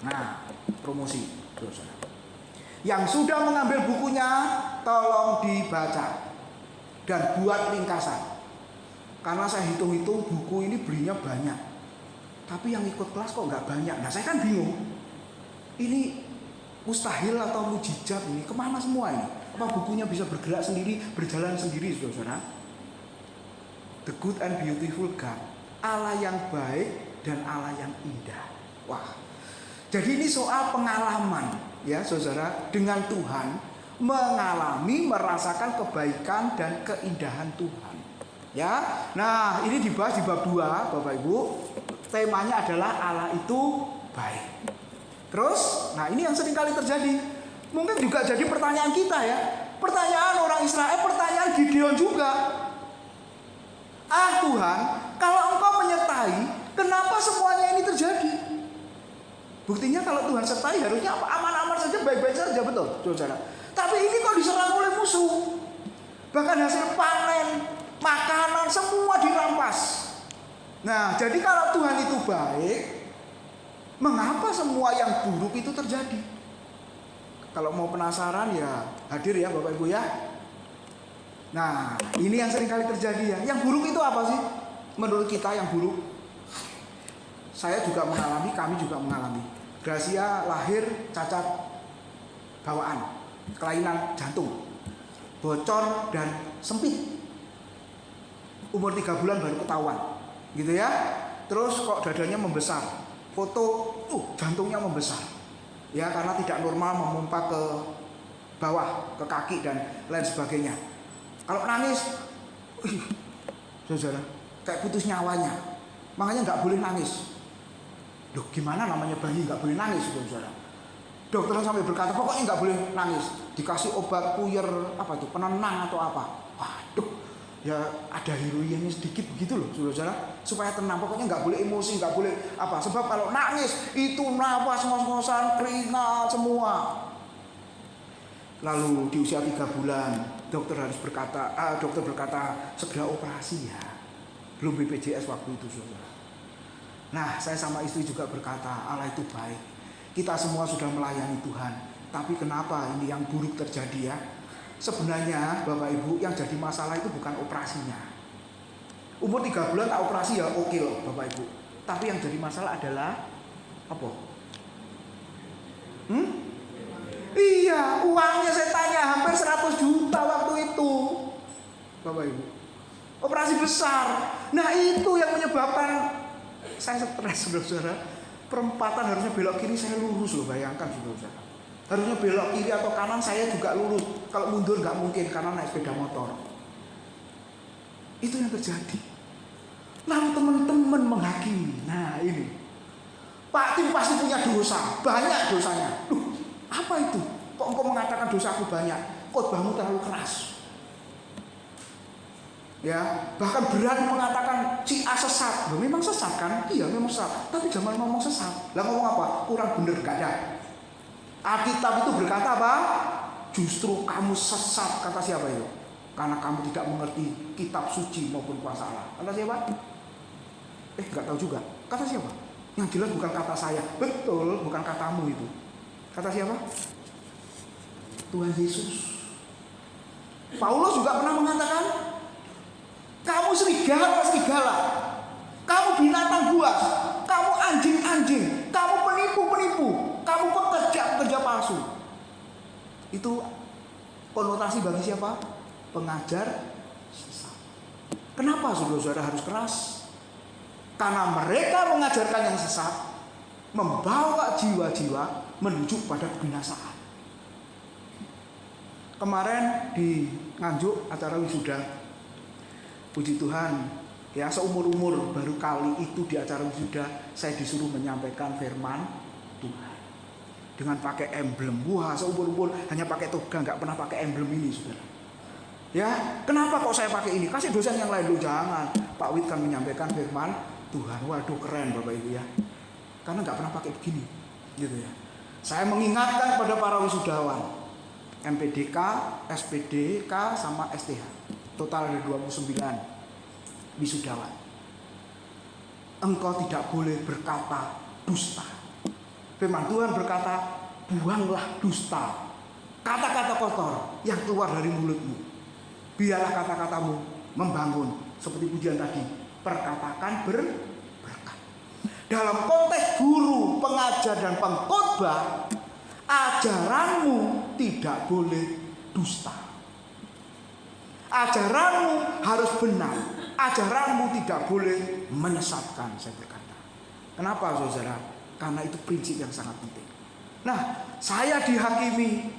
[SPEAKER 1] Nah, promosi saudara. Yang sudah mengambil bukunya tolong dibaca dan buat ringkasan. Karena saya hitung-hitung buku ini belinya banyak. Tapi yang ikut kelas kok nggak banyak. Nah, saya kan bingung. Ini mustahil atau mujizat ini, kemana semua ini? Apa bukunya bisa bergerak sendiri, berjalan sendiri, saudara? The good and beautiful God, Allah yang baik dan Allah yang indah. Wah, jadi ini soal pengalaman ya saudara, dengan Tuhan, mengalami, merasakan kebaikan dan keindahan Tuhan. Ya, nah ini dibahas di bab 2, Bapak Ibu. Temanya adalah Allah itu baik. Terus, nah ini yang sering kali terjadi. Mungkin juga jadi pertanyaan kita ya. Pertanyaan orang Israel, pertanyaan Gideon juga. Ah Tuhan, kalau Engkau menyertai, kenapa semuanya ini terjadi? Buktinya kalau Tuhan sertai harusnya aman-aman saja, baik-baik saja, betul, saudara. Tapi ini kok diserang oleh musuh. Bahkan hasil panen, makanan, semua dirampas. Nah, jadi kalau Tuhan itu baik, mengapa semua yang buruk itu terjadi? Kalau mau penasaran ya hadir ya Bapak Ibu ya. Nah ini yang sering kali terjadi ya. Yang buruk itu apa sih? Menurut kita yang buruk, saya juga mengalami, kami juga mengalami. Gracia lahir cacat bawaan, kelainan jantung, bocor dan sempit. Umur 3 bulan baru ketahuan, gitu ya. Terus kok dadanya membesar, foto, jantungnya membesar, ya karena tidak normal memompa ke bawah, ke kaki dan lain sebagainya. Kalau nangis, saudara, kayak putus nyawanya. Makanya nggak boleh nangis. Loh, gimana namanya bayi nggak boleh nangis, saudara? Dokter sampai berkata pokoknya nggak boleh nangis. Dikasih obat puyer apa itu, penenang atau apa. Waduh, ya ada heroinnya sedikit begitu loh, saudara, supaya tenang. Pokoknya nggak boleh emosi, nggak boleh apa. Sebab kalau nangis itu nafas ngos-ngosan, keringat semua. Lalu di usia 3 bulan dokter berkata segera operasi ya. Belum BPJS waktu itu, saudara. Nah, saya sama istri juga berkata, Allah itu baik. Kita semua sudah melayani Tuhan. Tapi kenapa ini yang buruk terjadi ya? Sebenarnya Bapak Ibu, yang jadi masalah itu bukan operasinya. Umur 3 bulan tak operasi ya oke loh Bapak Ibu. Tapi yang jadi masalah adalah apa? Iya, uangnya saya tanya hampir 100 juta waktu itu, Bapak Ibu. Operasi besar. Nah, itu yang menyebabkan saya stres, saudara. Perempatan harusnya belok kiri, saya lurus loh, bayangkan saudara. Harusnya belok kiri atau kanan, saya juga lurus. Kalau mundur nggak mungkin karena naik sepeda motor. Itu yang terjadi. Lalu teman-teman menghakimi. Nah ini, Pak Tim pasti punya dosa, banyak dosanya. Apa itu? Kok engkau mengatakan dosaku banyak? Khotbahmu terlalu keras. Ya, bahkan berani mengatakan si A sesat. Loh, memang sesat kan? Iya, memang sesat. Tapi jangan ngomong sesat. Lah ngomong apa? Kurang bener gak ada. Alkitab itu berkata apa? Justru kamu sesat, kata siapa itu? Karena kamu tidak mengerti kitab suci maupun kuasa Allah. Kata siapa? Gak tahu juga. Kata siapa? Yang jelas bukan kata saya. Betul, bukan katamu itu. Kata siapa? Tuhan Yesus. Paulus juga pernah mengatakan, kamu serigala, kamu binatang buas, kamu anjing-anjing, kamu penipu-penipu, kamu pekerja palsu. Itu konotasi bagi siapa? Pengajar sesat. Kenapa saudara-saudara harus keras? Karena mereka mengajarkan yang sesat, membawa jiwa-jiwa menuju pada kebinasaan. Kemarin di Nganjuk acara wisuda, puji Tuhan, ya seumur-umur baru kali itu di acara wisuda saya disuruh menyampaikan firman Tuhan dengan pakai emblem. Wah, seumur-umur hanya pakai toga, nggak pernah pakai emblem ini, saudara. Ya, kenapa kok saya pakai ini? Kasih dosen yang lain. Loh, jangan. Pak Wid kan menyampaikan firman Tuhan. Waduh, keren Bapak Ibu ya. Karena nggak pernah pakai begini, gitu ya. Saya mengingatkan pada para wisudawan, MPDK, SPDK, sama STH. Total ada 29 wisudawan. Engkau tidak boleh berkata dusta. Firman Tuhan berkata, buanglah dusta, kata-kata kotor yang keluar dari mulutmu. Biarlah kata-katamu membangun. Seperti pujian tadi, perkatakan berkat. Dalam konteks guru, pengajar, dan pengkhotbah, ajaranmu tidak boleh dusta. Ajaranmu harus benar. Ajaranmu tidak boleh menyesatkan, saya berkata. Kenapa, saudara? Karena itu prinsip yang sangat penting. Nah, saya dihakimi,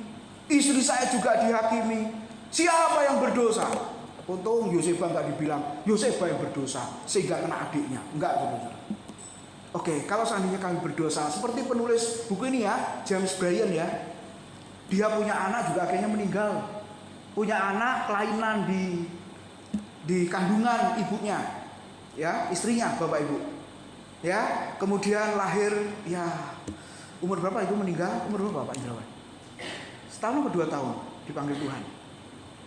[SPEAKER 1] istri saya juga dihakimi. Siapa yang berdosa? Untung Yoseba nggak dibilang Yoseba yang berdosa sehingga kena adiknya. Enggak, saudara. Oke, kalau seandainya kami berdosa, seperti penulis buku ini ya, James Bryan ya, dia punya anak juga akhirnya meninggal. Punya anak kelainan di kandungan ibunya, ya, istrinya, Bapak Ibu, ya, kemudian lahir, ya, umur berapa ibu meninggal? Umur berapa Pak Indrawan? Setahun atau 2 tahun dipanggil Tuhan.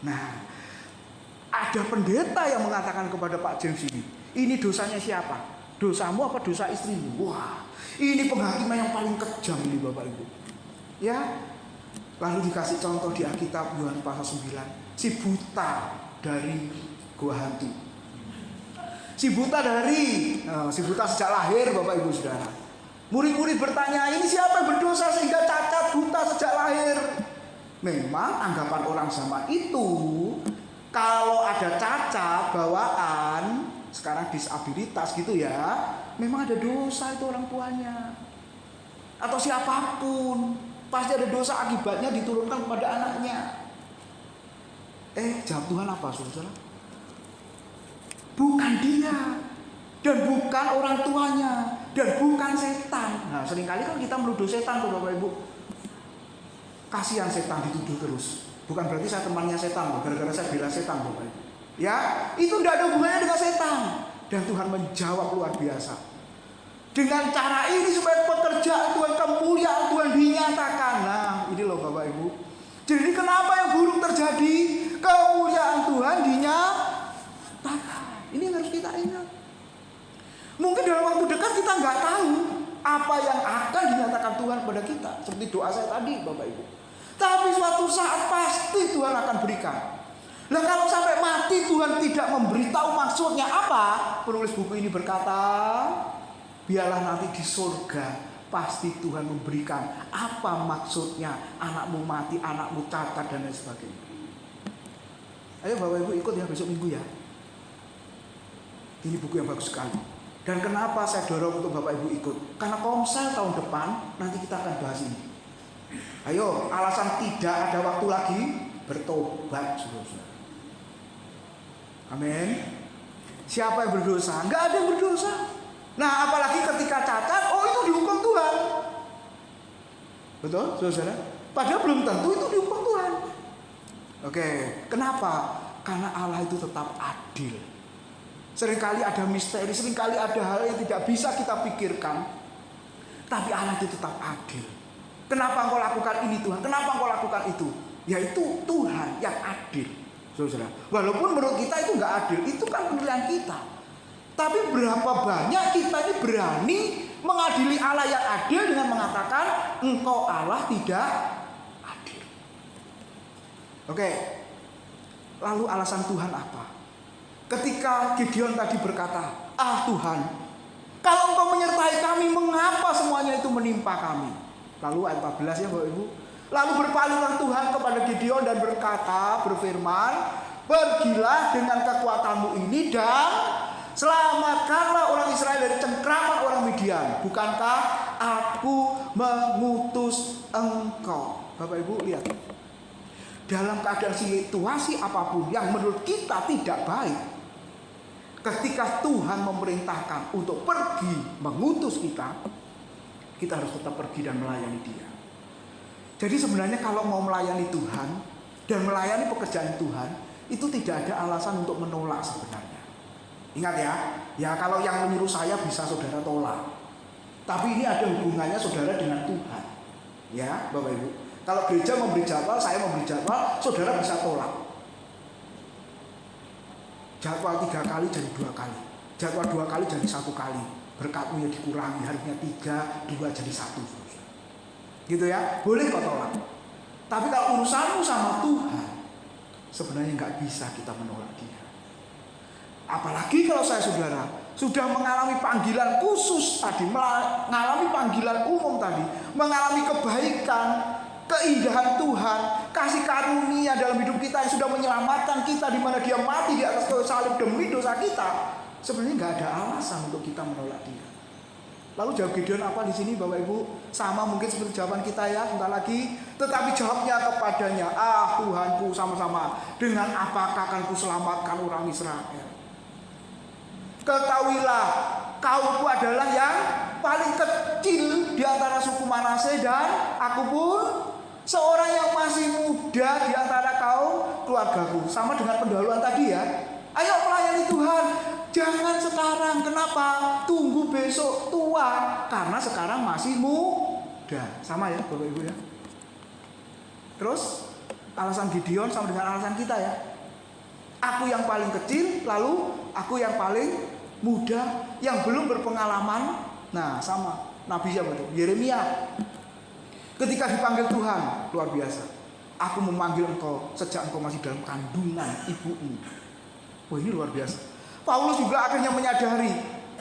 [SPEAKER 1] Nah, ada pendeta yang mengatakan kepada Pak James ini dosanya siapa? Dosamu apa dosa istrimu? Wah, ini penghakiman yang paling kejam ini Bapak Ibu, ya. Lalu dikasih contoh di Alkitab Yohanes pasal 9, si buta dari gua hantu. Si buta sejak lahir, Bapak Ibu Saudara. Murid-murid bertanya, ini siapa yang berdosa sehingga cacat buta sejak lahir? Memang anggapan orang zaman itu, kalau ada cacat bawaan, sekarang disabilitas gitu ya, memang ada dosa itu orang tuanya. Atau siapapun, pasti ada dosa akibatnya diturunkan kepada anaknya. Jawab Tuhan apa, saudara? Bukan dia dan bukan orang tuanya, dan bukan setan. Nah, seringkali kan kita menuduh setan tuh Bapak Ibu. Kasihan setan dituduh terus. Bukan berarti saya temannya setan loh, gara-gara saya bela setan Bapak Ibu. Ya, itu tidak ada hubungannya dengan setan. Dan Tuhan menjawab luar biasa. Dengan cara ini supaya pekerjaan Tuhan, kemuliaan Tuhan dinyatakan. Nah, ini loh Bapak Ibu. Jadi kenapa yang buruk terjadi? Kemuliaan Tuhan dinyatakan. Ini yang harus kita ingat. Mungkin dalam waktu dekat kita nggak tahu apa yang akan dinyatakan Tuhan pada kita. Seperti doa saya tadi Bapak Ibu. Tapi suatu saat pasti Tuhan akan berikan. Nah kalau sampai mati Tuhan tidak memberitahu maksudnya apa, penulis buku ini berkata, biarlah nanti di surga pasti Tuhan memberikan apa maksudnya anakmu mati, anakmu cacat dan lain sebagainya. Ayo Bapak Ibu ikut ya besok minggu ya. Ini buku yang bagus sekali. Dan kenapa saya dorong untuk Bapak Ibu ikut? Karena Komsel tahun depan nanti kita akan bahas ini. Ayo, alasan tidak ada waktu lagi, bertobat saudara. Amin. Siapa yang berdosa? Enggak ada yang berdosa. Nah, apalagi ketika cacat, oh itu dihukum Tuhan. Betul, saudara? Padahal belum tentu itu dihukum Tuhan. Oke, kenapa? Karena Allah itu tetap adil. Seringkali ada misteri, seringkali ada hal yang tidak bisa kita pikirkan. Tapi Allah itu tetap adil. Kenapa engkau lakukan ini Tuhan? Kenapa engkau lakukan itu? Yaitu Tuhan yang adil. Saudara, walaupun menurut kita itu nggak adil, itu kan penilaian kita. Tapi berapa banyak kita ini berani mengadili Allah yang adil dengan mengatakan engkau Allah tidak adil. Oke, lalu alasan Tuhan apa? Ketika Gideon tadi berkata, Tuhan, kalau engkau menyertai kami, mengapa semuanya itu menimpa kami? Lalu ayat 14 ya Bapak Ibu. Lalu berpalinglah Tuhan kepada Gideon dan berkata, berfirman, pergilah dengan kekuatanmu ini dan selamatkanlah orang Israel dari cengkraman orang Midian. Bukankah aku mengutus engkau? Bapak Ibu lihat. Dalam keadaan situasi apapun yang menurut kita tidak baik, ketika Tuhan memerintahkan untuk pergi mengutus kita harus tetap pergi dan melayani Dia. Jadi sebenarnya kalau mau melayani Tuhan dan melayani pekerjaan Tuhan, itu tidak ada alasan untuk menolak sebenarnya. Ingat ya kalau yang menyuruh saya bisa saudara tolak. Tapi ini ada hubungannya saudara dengan Tuhan. Ya Bapak Ibu. Kalau gereja memberi jadwal, saya memberi jadwal, saudara bisa tolak. Jadwal 3 kali jadi 2 kali. Jadwal 2 kali jadi 1 kali. Berkatmu ya dikurangi, harinya 3, 2 jadi 1. Gitu ya, boleh kau tolak. Tapi kalau urusanmu sama Tuhan, sebenarnya nggak bisa kita menolak Dia. Apalagi kalau saya saudara sudah mengalami panggilan khusus tadi, mengalami panggilan umum tadi, mengalami kebaikan, keindahan Tuhan, kasih karunia dalam hidup kita yang sudah menyelamatkan kita, di mana Dia mati di atas kayu salib demi dosa kita. Sebenarnya nggak ada alasan untuk kita menolak Dia. Lalu jawab Gideon apa di sini Bapak Ibu? Sama mungkin seperti jawaban kita ya, sebentar lagi. Tetapi jawabnya kepadanya, Tuhanku, sama-sama, dengan apakah akan kuselamatkan orang Israel? Ketahuilah, kaumku adalah yang paling kecil di antara suku Manase, dan aku pun seorang yang masih muda di antara kaum keluargaku. Sama dengan pendahuluan tadi ya. Ayo melayani Tuhan. Jangan sekarang, kenapa? Tunggu besok tua, karena sekarang masih muda. Sama ya Bapak Ibu ya. Terus alasan Gideon sama dengan alasan kita ya. Aku yang paling kecil, lalu aku yang paling muda, yang belum berpengalaman. Nah sama Nabi siapa itu? Yeremia. Ketika dipanggil Tuhan, luar biasa. Aku memanggil engkau sejak engkau masih dalam kandungan ibumu. Wah ini luar biasa. Paulus juga akhirnya menyadari,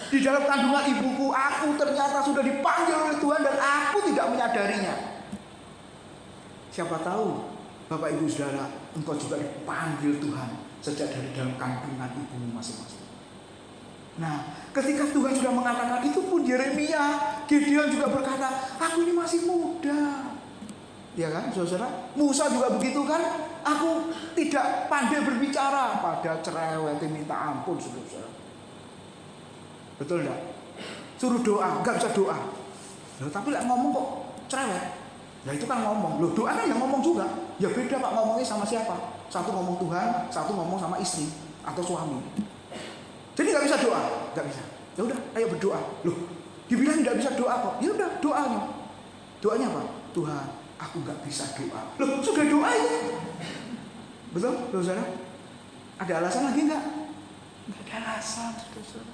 [SPEAKER 1] di dalam kandungan ibuku aku ternyata sudah dipanggil oleh Tuhan dan aku tidak menyadarinya. Siapa tahu Bapak Ibu Saudara, engkau juga dipanggil Tuhan sejak dari dalam kandungan ibumu masing-masing. Nah, ketika Tuhan sudah mengatakan itu pun Yeremia, Gideon juga berkata, aku ini masih muda. Ya kan, saudara? Musa juga begitu kan? Aku tidak pandai berbicara, pada cerewet minta ampun, saudara. Betul enggak? suruh doa, nggak bisa doa. Loh, tapi lah ngomong kok cerewet. Ya itu kan ngomong. Loh, doa kan yang ngomong juga. Ya beda Pak, ngomongnya sama siapa? Satu ngomong Tuhan, satu ngomong sama istri atau suami. Jadi nggak bisa doa, nggak bisa. Ya udah, ayo berdoa. Loh, dibilang nggak bisa doa kok. Ya udah, doanya. Doanya apa? Tuhan, aku nggak bisa doa. Loh, sudah doa itu. Betul, saudara? Ada alasan lagi nggak? Nggak ada alasan, saudara.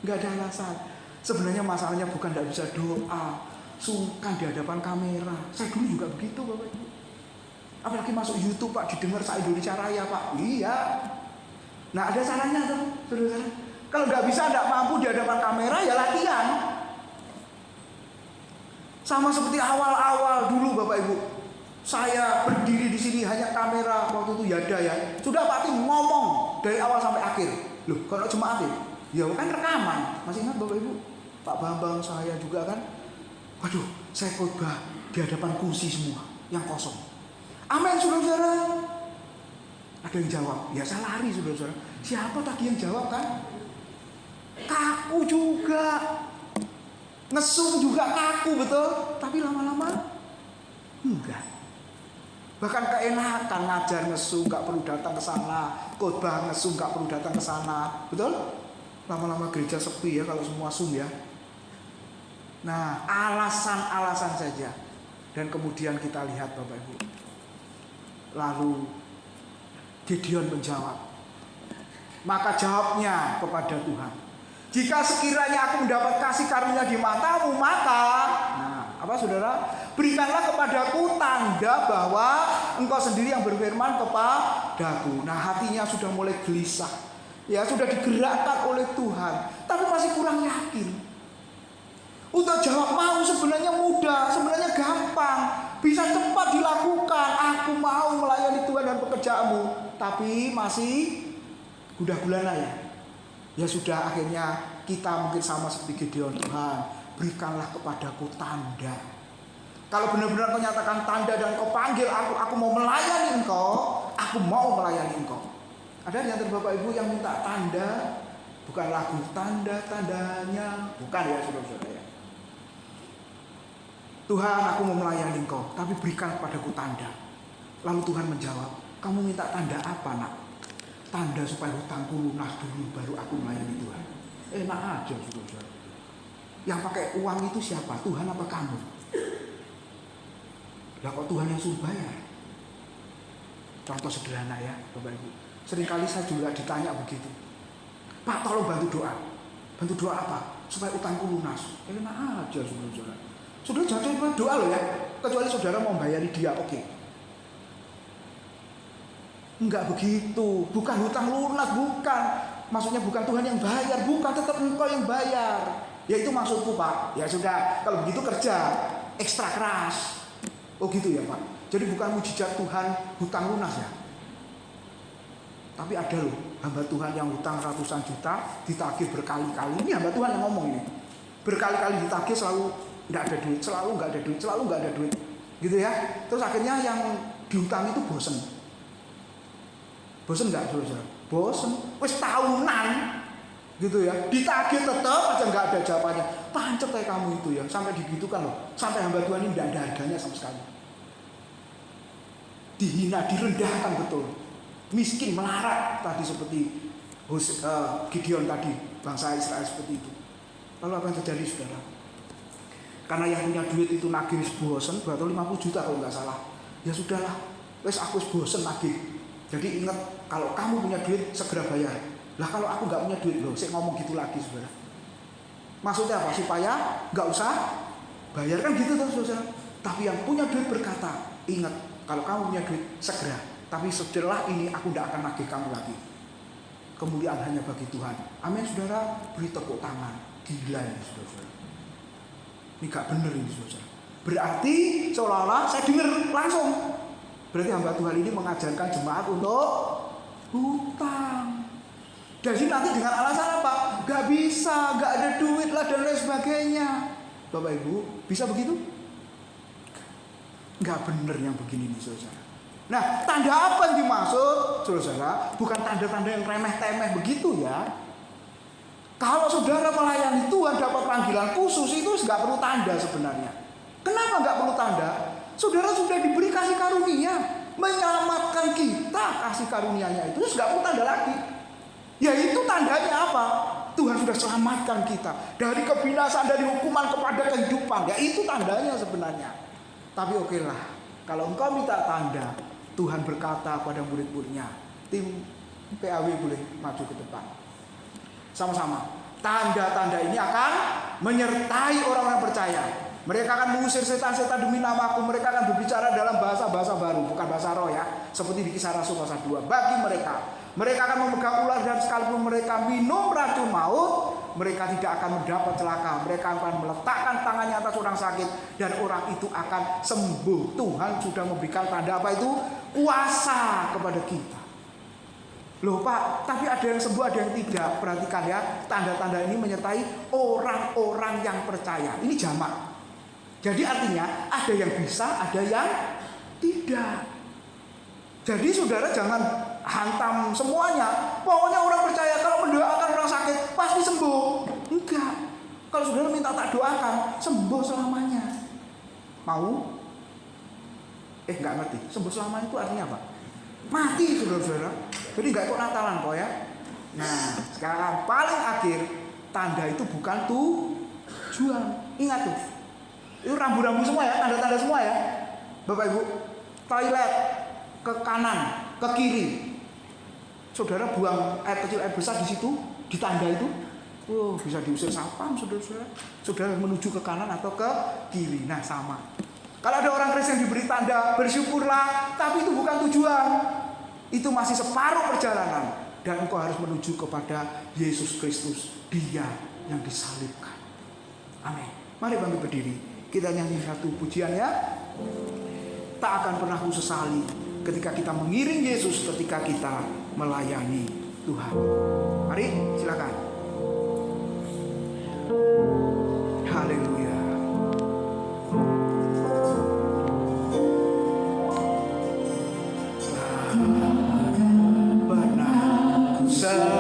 [SPEAKER 1] Nggak ada alasan. Sebenarnya masalahnya bukan nggak bisa doa, sungkan di hadapan kamera. Saya dulu juga begitu, Bapak Ibu. Apalagi masuk YouTube Pak, didengar se-Indonesia Raya Pak. Iya. Nah ada salahnya tuh, saudara. Kalau nggak bisa, nggak mampu di hadapan kamera, ya latihan. Sama seperti awal-awal dulu Bapak Ibu. Saya berdiri di sini hanya kamera waktu itu Yada ya. Sudah Pak Tim ngomong dari awal sampai akhir. Loh, kalau jemaat ya kan rekaman. Masih ingat Bapak Ibu? Pak Bambang saya juga kan. Waduh, saya khotbah di hadapan kursi semua yang kosong. Amin, saudara-saudara. Ada yang jawab, ya saya lari saudara-saudara. Siapa tadi yang jawab kan? Kaku juga, ngesum juga kaku betul. Tapi lama-lama enggak. Bahkan keenakan ngajar ngesum, nggak perlu datang ke sana. Khotbah ngesum, nggak perlu datang ke sana, betul? Lama-lama gereja sepi ya kalau semua sum ya. Nah, alasan-alasan saja. Dan kemudian kita lihat Bapak Ibu. Lalu Gideon menjawab. Maka jawabnya kepada Tuhan. Jika sekiranya aku mendapat kasih karunia di matamu, maka apa saudara? Berikanlah kepadaku tanda bahwa engkau sendiri yang berfirman kepadaku. Nah, hatinya sudah mulai gelisah. Ya, sudah digerakkan oleh Tuhan, tapi masih kurang yakin. Untuk jawab mau sebenarnya mudah, sebenarnya gampang, bisa cepat dilakukan. Aku mau melayani Tuhan dan pekerjaanmu, tapi masih gundah gulana ya. Ya sudah, akhirnya kita mungkin sama seperti Gideon. Tuhan, berikanlah kepadaku tanda. Kalau benar-benar kau nyatakan tanda dan kau panggil aku mau melayani engkau, aku mau melayani engkau. Ada di antara Bapak Ibu yang minta tanda, bukan lagu tanda-tandanya, bukan ya saudara-saudara ya. Tuhan, aku mau melayani engkau, tapi berikan kepadaku tanda. Lalu Tuhan menjawab, kamu minta tanda apa nak? Tanda supaya hutangku lunas dulu, baru aku melayani Tuhan. Enak aja saudara. Yang pakai uang itu siapa? Tuhan apa kamu? Lah kok Tuhan yang suruh bayar? Contoh sederhana ya Bapak Ibu. Seringkali saya juga ditanya begitu. Pak, tolong bantu doa. Bantu doa apa? Supaya utangku lunas. Enak aja saudara. Saudara jangan cuma doa loh ya. Kecuali saudara mau bayari dia, oke. Enggak begitu. Bukan hutang lunas, bukan. Maksudnya bukan Tuhan yang bayar, bukan, tetap engkau yang bayar. Ya itu maksudku Pak. Ya sudah, kalau begitu kerja ekstra keras. Oh gitu ya Pak. Jadi bukan mujizat Tuhan hutang lunas ya. Tapi ada loh hamba Tuhan yang hutang ratusan juta ditagih berkali-kali. Ini hamba Tuhan yang ngomong ini. Berkali-kali ditagih selalu nggak ada duit, selalu nggak ada duit, selalu nggak ada duit. Gitu ya. Terus akhirnya yang dihutang itu bosen. Bosen nggak saudara? Bosen. Wes tahunan gitu ya. Ditagih tetap aja nggak ada jawabannya. Pancet kayak kamu itu ya. Sampai digitukan loh. Sampai hamba Tuhan ini nggak ada harganya sama sekali. Dihina, direndahkan betul. Miskin, melarat tadi seperti Gideon tadi, bangsa Israel seperti itu. Lalu apa yang terjadi saudara? Karena yang punya duit itu nagih bosen, berarti 50 juta kalau nggak salah. Ya sudahlah, wes aku bosen nagih. Jadi ingat, kalau kamu punya duit segera bayar. Lah kalau aku nggak punya duit loh, saya ngomong gitu lagi saudara. Maksudnya apa? Supaya nggak usah bayar kan gitu tuh saudara. Tapi yang punya duit berkata, ingat, kalau kamu punya duit segera. Tapi setelah ini aku tidak akan nagih kamu lagi. Kemuliaan hanya bagi Tuhan. Amin saudara. Beri tepuk tangan. Gila ini saudara. Ini gak bener ini saudara. Berarti seolah-olah saya dengar langsung. Berarti hamba Tuhan ini mengajarkan jemaat untuk hutang. Jadi nanti dengan alasan apa? Gak bisa, gak ada duit lah dan lain sebagainya. Bapak Ibu, bisa begitu? Gak bener yang begini nih saudara. Nah, tanda apa yang dimaksud, saudara? Bukan tanda-tanda yang remeh-temeh begitu ya. Kalau saudara melayani Tuhan dapat panggilan khusus, itu nggak perlu tanda sebenarnya. Kenapa nggak perlu tanda? Saudara sudah diberi kasih karunia, menyelamatkan kita, kasih karunia-Nya itu nggak perlu tanda lagi. Ya itu tandanya apa? Tuhan sudah selamatkan kita dari kebinasaan, dari hukuman kepada kehidupan. Ya itu tandanya sebenarnya. Tapi oke lah, kalau engkau minta tanda, Tuhan berkata pada murid-muridnya, tim PAW boleh maju ke depan. Sama-sama. Tanda-tanda ini akan menyertai orang-orang percaya. Mereka akan mengusir setan-setan demi namaku. Mereka akan berbicara dalam bahasa-bahasa baru, bukan bahasa roh ya. Seperti di Kisah Rasul pasal 2. Bagi mereka akan memegang ular, dan sekalipun mereka minum racun maut, mereka tidak akan mendapat celaka. Mereka akan meletakkan tangannya atas orang sakit, dan orang itu akan sembuh. Tuhan sudah memberikan tanda apa itu? Kuasa kepada kita. Loh Pak, tapi ada yang sembuh, ada yang tidak. Perhatikan ya, tanda-tanda ini menyertai orang-orang yang percaya. Ini jamak. Jadi artinya ada yang bisa, ada yang tidak. Jadi saudara jangan hantam semuanya. Pokoknya orang percaya kalau mendoakan orang sakit pasti sembuh. Enggak. Kalau saudara minta tak doakan, sembuh selamanya. Mau? Enggak ngerti. Sembuh selamanya itu artinya apa? Mati saudara-saudara. Jadi enggak ikut Natalan kok ya. Nah, sekarang paling akhir, tanda itu bukan tujuan. Ingat tuh. Itu rambu-rambu semua ya, tanda-tanda semua ya. Bapak Ibu, toilet ke kanan, ke kiri. Saudara buang air kecil, air besar di situ, di tanda itu. Bisa diusir sapam saudara-saudara. Saudara menuju ke kanan atau ke kiri. Nah, sama. Kalau ada orang Kristen yang diberi tanda, bersyukurlah, tapi itu bukan tujuan. Itu masih separuh perjalanan, dan engkau harus menuju kepada Yesus Kristus, Dia yang disalibkan. Amin. Mari bangkit berdiri. Kita nyanyi satu pujian ya. Tak akan pernah ku sesali ketika kita mengiring Yesus, ketika kita melayani Tuhan. Mari silakan. Haleluya. Pernah ku sesali